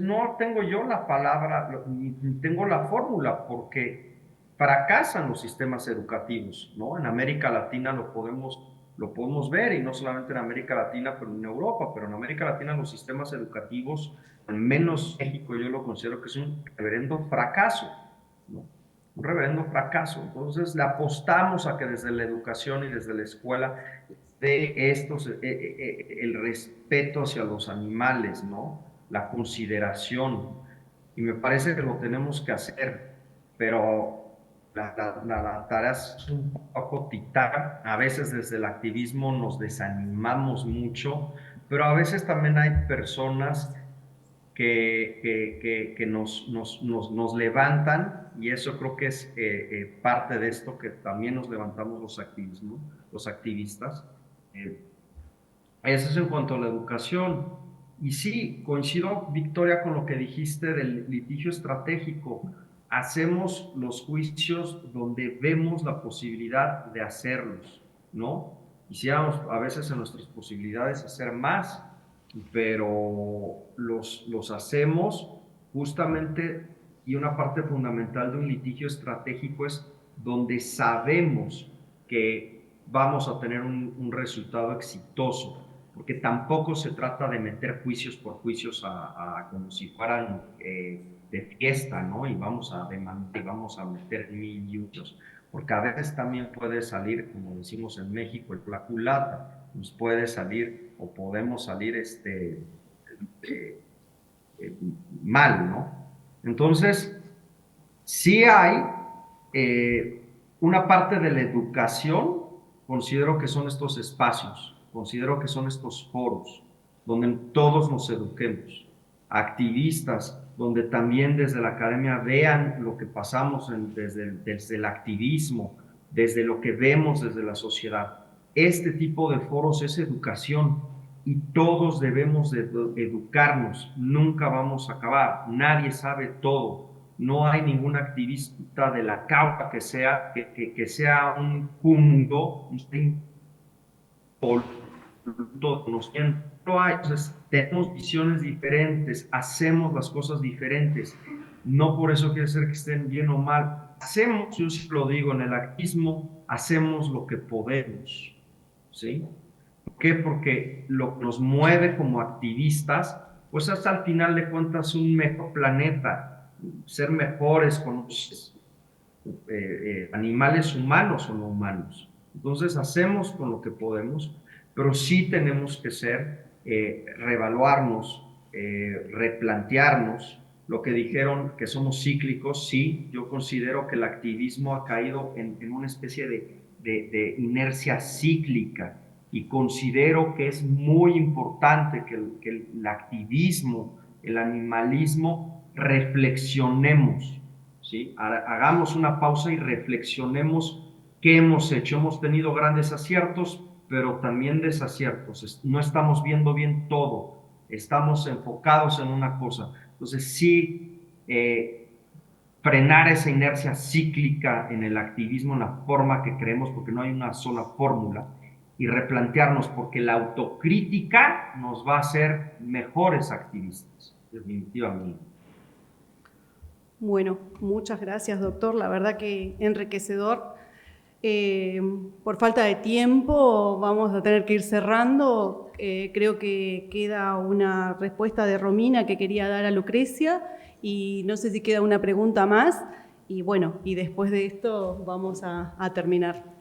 no tengo yo la palabra, ni tengo la fórmula, porque fracasan los sistemas educativos, ¿no? En América Latina lo podemos ver, y no solamente en América Latina, pero en Europa, pero en América Latina los sistemas educativos, al menos México, yo lo considero que es un reverendo fracaso, ¿no? Un reverendo fracaso. Entonces le apostamos a que desde la educación y desde la escuela de el respeto hacia los animales, ¿no? La consideración, y me parece que lo tenemos que hacer, pero la tarea es un poco titán. A veces desde el activismo nos desanimamos mucho, pero a veces también hay personas que nos levantan, y eso creo que es parte de esto, que también nos levantamos los activistas. Eso es en cuanto a la educación. Y sí, coincido, Victoria, con lo que dijiste del litigio estratégico. Hacemos los juicios donde vemos la posibilidad de hacerlos, ¿no? Quisiéramos a veces en nuestras posibilidades hacer más, pero los hacemos justamente, y una parte fundamental de un litigio estratégico es donde sabemos que vamos a tener un resultado exitoso, porque tampoco se trata de meter juicios por juicios como si fueran de fiesta, ¿no? Y vamos a demandar y vamos a meter mil y muchos, porque a veces también puede salir, como decimos en México, la culata, nos puede salir o podemos salir mal, ¿no? Entonces, sí hay una parte de la educación, considero que son estos espacios, considero que son estos foros donde todos nos eduquemos, activistas, donde también desde la academia vean lo que pasamos desde el activismo, desde lo que vemos desde la sociedad. Este tipo de foros es educación, y todos debemos de educarnos, nunca vamos a acabar, nadie sabe todo, no hay ningún activista de la causa que sea un mundo, no hay. Entonces, tenemos visiones diferentes, hacemos las cosas diferentes, no por eso quiere decir que estén bien o mal, hacemos, yo sí lo digo, en el activismo hacemos lo que podemos, ¿sí? ¿Por qué? Porque lo que nos mueve como activistas, pues hasta al final de cuentas un mejor planeta, ser mejores con los animales humanos o no humanos. Entonces hacemos con lo que podemos, pero sí tenemos que reevaluarnos, replantearnos. Lo que dijeron, que somos cíclicos, sí, yo considero que el activismo ha caído en una especie de inercia cíclica, y considero que es muy importante que el activismo, el animalismo, reflexionemos, ¿sí? Hagamos una pausa y reflexionemos qué hemos hecho. Hemos tenido grandes aciertos, pero también desaciertos. No estamos viendo bien todo, estamos enfocados en una cosa. Entonces sí, frenar esa inercia cíclica en el activismo, en la forma que creemos, porque no hay una sola fórmula, y replantearnos, porque la autocrítica nos va a hacer mejores activistas, definitivamente. Bueno, muchas gracias, doctor. La verdad que enriquecedor. Por falta de tiempo vamos a tener que ir cerrando. Creo que queda una respuesta de Romina que quería dar a Lucrecia, y no sé si queda una pregunta más, y bueno, y después de esto vamos a terminar.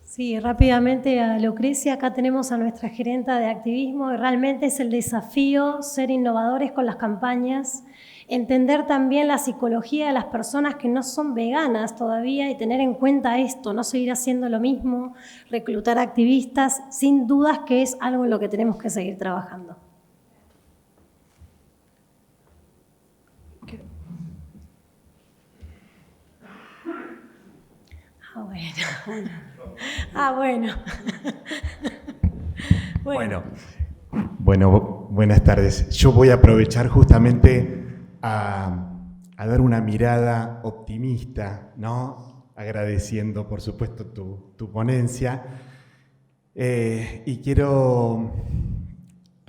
Sí, rápidamente a Lucrecia. Acá tenemos a nuestra gerenta de activismo, y realmente es el desafío ser innovadores con las campañas, entender también la psicología de las personas que no son veganas todavía y tener en cuenta esto, no seguir haciendo lo mismo, reclutar activistas, sin dudas que es algo en lo que tenemos que seguir trabajando. Bueno. Bueno, buenas tardes. Yo voy a aprovechar justamente a dar una mirada optimista, ¿no? Agradeciendo, por supuesto, tu ponencia. Y quiero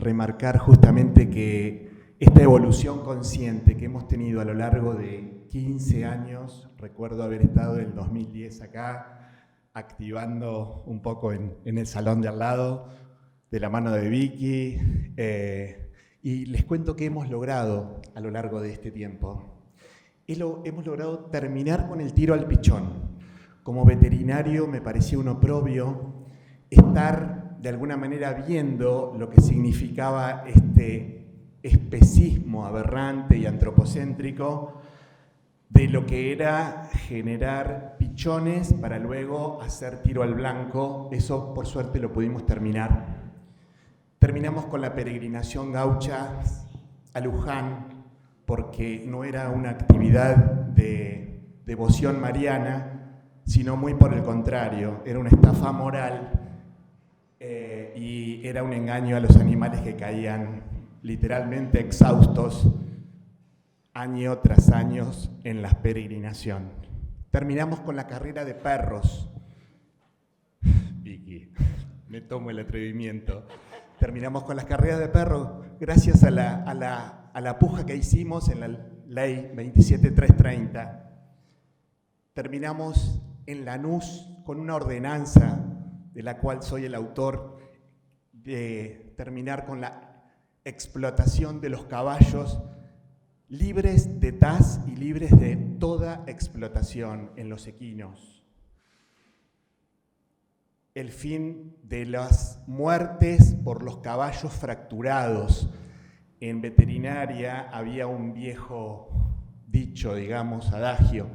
remarcar justamente que esta evolución consciente que hemos tenido a lo largo de 15 años, recuerdo haber estado en el 2010 acá, activando un poco en el salón de al lado, de la mano de Vicky, y les cuento que hemos logrado a lo largo de este tiempo. Hemos logrado terminar con el tiro al pichón. Como veterinario me parecía un oprobio estar de alguna manera viendo lo que significaba este especismo aberrante y antropocéntrico de lo que era generar pichones para luego hacer tiro al blanco. Eso por suerte lo pudimos terminar. Terminamos con la peregrinación gaucha a Luján porque no era una actividad de devoción mariana, sino muy por el contrario, era una estafa moral y era un engaño a los animales que caían literalmente exhaustos año tras año en la peregrinación. Terminamos con la carrera de perros. Vicky, me tomo el atrevimiento. Terminamos con las carreras de perros gracias a la puja que hicimos en la ley 27330. Terminamos en Lanús con una ordenanza de la cual soy el autor, de terminar con la explotación de los caballos libres de TAS y libres de toda explotación en los equinos. El fin de las muertes por los caballos fracturados. En veterinaria había un viejo dicho, digamos, adagio,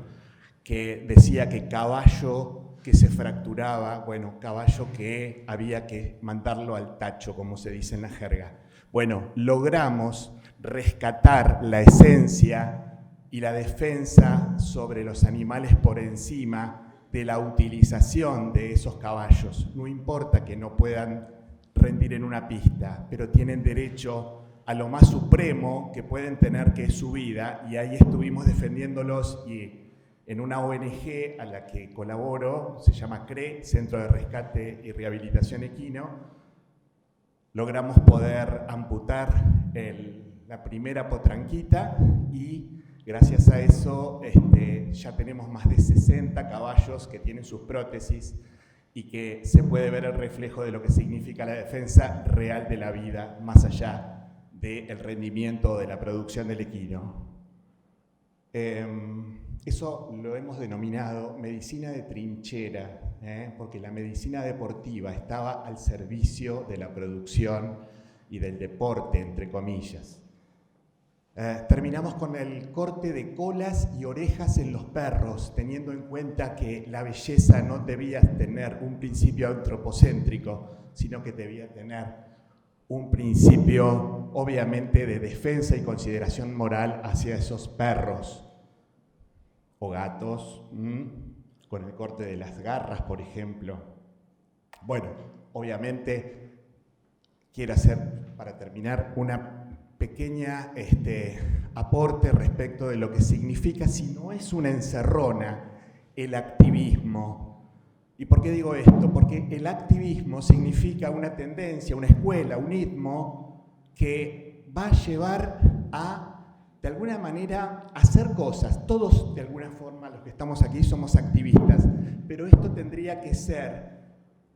que decía que caballo que se fracturaba, bueno, caballo que había que mandarlo al tacho, como se dice en la jerga. Bueno, logramos rescatar la esencia y la defensa sobre los animales por encima de la utilización de esos caballos. No importa que no puedan rendir en una pista, pero tienen derecho a lo más supremo que pueden tener, que es su vida, y ahí estuvimos defendiéndolos. Y en una ONG a la que colaboro, se llama CRE, Centro de Rescate y Rehabilitación Equino, logramos poder amputar la primera potranquita y gracias a eso ya tenemos más de 60 caballos que tienen sus prótesis y que se puede ver el reflejo de lo que significa la defensa real de la vida, más allá del rendimiento de la producción del equino. Eso lo hemos denominado medicina de trinchera, porque la medicina deportiva estaba al servicio de la producción y del deporte, entre comillas. Terminamos con el corte de colas y orejas en los perros, teniendo en cuenta que la belleza no debía tener un principio antropocéntrico, sino que debía tener un principio, obviamente, de defensa y consideración moral hacia esos perros o gatos, con el corte de las garras, por ejemplo. Bueno, obviamente, quiero hacer, para terminar, una pequeña aporte respecto de lo que significa, si no es una encerrona, el activismo. ¿Y por qué digo esto? Porque el activismo significa una tendencia, una escuela, un istmo que va a llevar a, de alguna manera, hacer cosas. Todos, de alguna forma, los que estamos aquí somos activistas, pero esto tendría que ser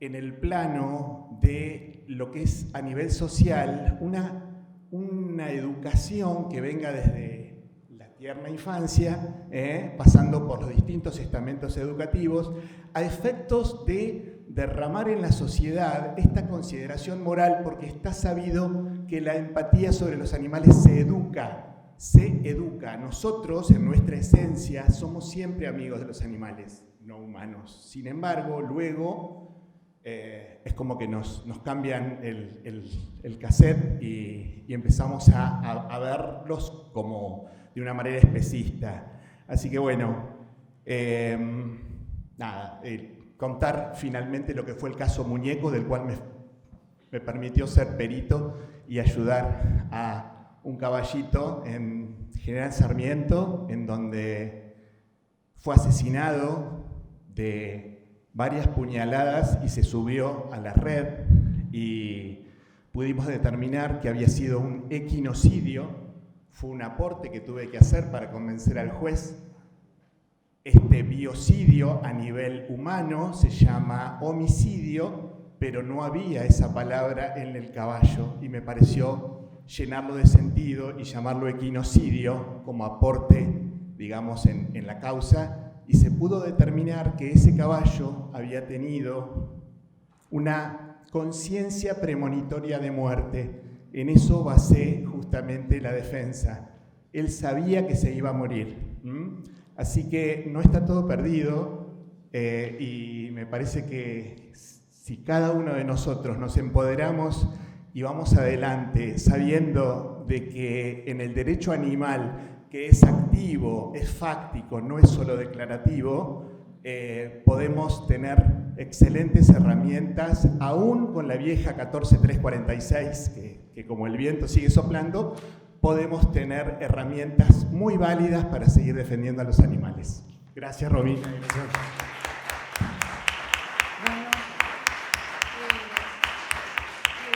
en el plano de lo que es a nivel social una educación que venga desde la tierna infancia, pasando por los distintos estamentos educativos, a efectos de derramar en la sociedad esta consideración moral, porque está sabido que la empatía sobre los animales se educa. Nosotros, en nuestra esencia, somos siempre amigos de los animales no humanos. Sin embargo, luego es como que nos cambian el cassette y empezamos a verlos como de una manera especista. Así que bueno, contar finalmente lo que fue el caso Muñeco, del cual me permitió ser perito y ayudar a un caballito en General Sarmiento, en donde fue asesinado de varias puñaladas y se subió a la red, y pudimos determinar que había sido un equinocidio. Fue un aporte que tuve que hacer para convencer al juez. Este biocidio a nivel humano se llama homicidio, pero no había esa palabra en el caballo y me pareció llenarlo de sentido y llamarlo equinocidio como aporte, digamos, en la causa, y se pudo determinar que ese caballo había tenido una conciencia premonitoria de muerte. En eso basé justamente la defensa. Él sabía que se iba a morir. Así que no está todo perdido y me parece que si cada uno de nosotros nos empoderamos y vamos adelante sabiendo de que en el derecho animal, que es activo, es fáctico, no es solo declarativo, podemos tener excelentes herramientas, aún con la vieja 14346, que como el viento sigue soplando, podemos tener herramientas muy válidas para seguir defendiendo a los animales. Gracias, Romina. Le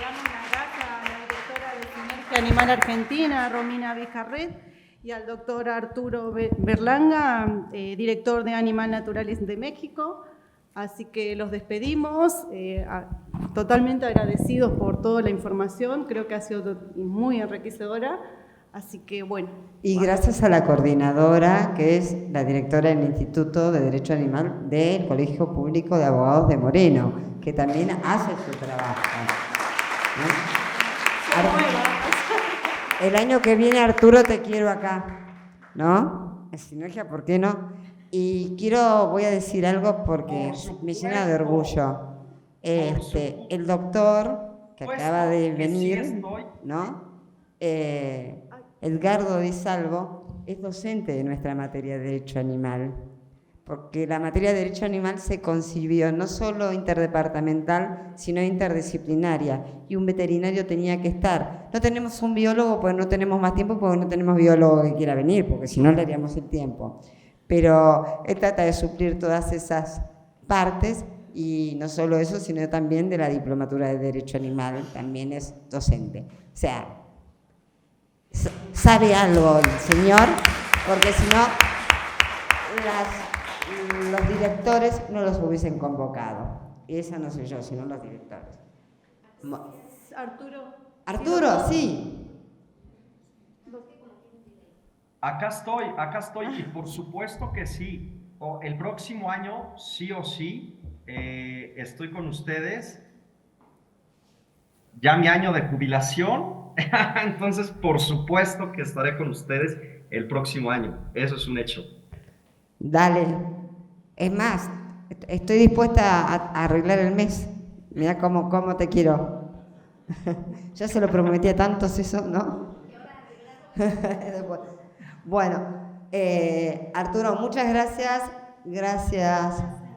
damos las gracias a la directora de Sinergia Animal Argentina, Romina Vijarret, y al doctor Arturo Berlanga, director de Animal Naturales de México. Así que los despedimos, totalmente agradecidos por toda la información, creo que ha sido muy enriquecedora, así que bueno. Y gracias a la coordinadora, que es la directora del Instituto de Derecho Animal del Colegio Público de Abogados de Moreno, que también hace su trabajo. El año que viene, Arturo, te quiero acá, ¿no? En Sinergia, ¿por qué no? Y voy a decir algo porque me llena de orgullo. El doctor que acaba de venir, ¿no? Edgardo Di Salvo es docente de nuestra materia de Derecho Animal, porque la materia de Derecho Animal se concibió no solo interdepartamental, sino interdisciplinaria, y un veterinario tenía que estar. No tenemos un biólogo porque no tenemos más tiempo, porque no tenemos biólogo que quiera venir, porque si no le haríamos el tiempo. Pero él trata de suplir todas esas partes, y no solo eso, sino también de la diplomatura de Derecho Animal, también es docente. O sea, sabe algo el señor, porque si no, los directores no los hubiesen convocado. Y esa no soy yo, sino los directores. Arturo, sí. Acá estoy y por supuesto que sí. El próximo año, sí o sí, estoy con ustedes. Ya mi año de jubilación, entonces por supuesto que estaré con ustedes el próximo año. Eso es un hecho. Dale. Es más, estoy dispuesta a arreglar el mes. Mira cómo te quiero. Ya se lo prometí a tantos eso, ¿no? Bueno, Arturo, muchas gracias. Gracias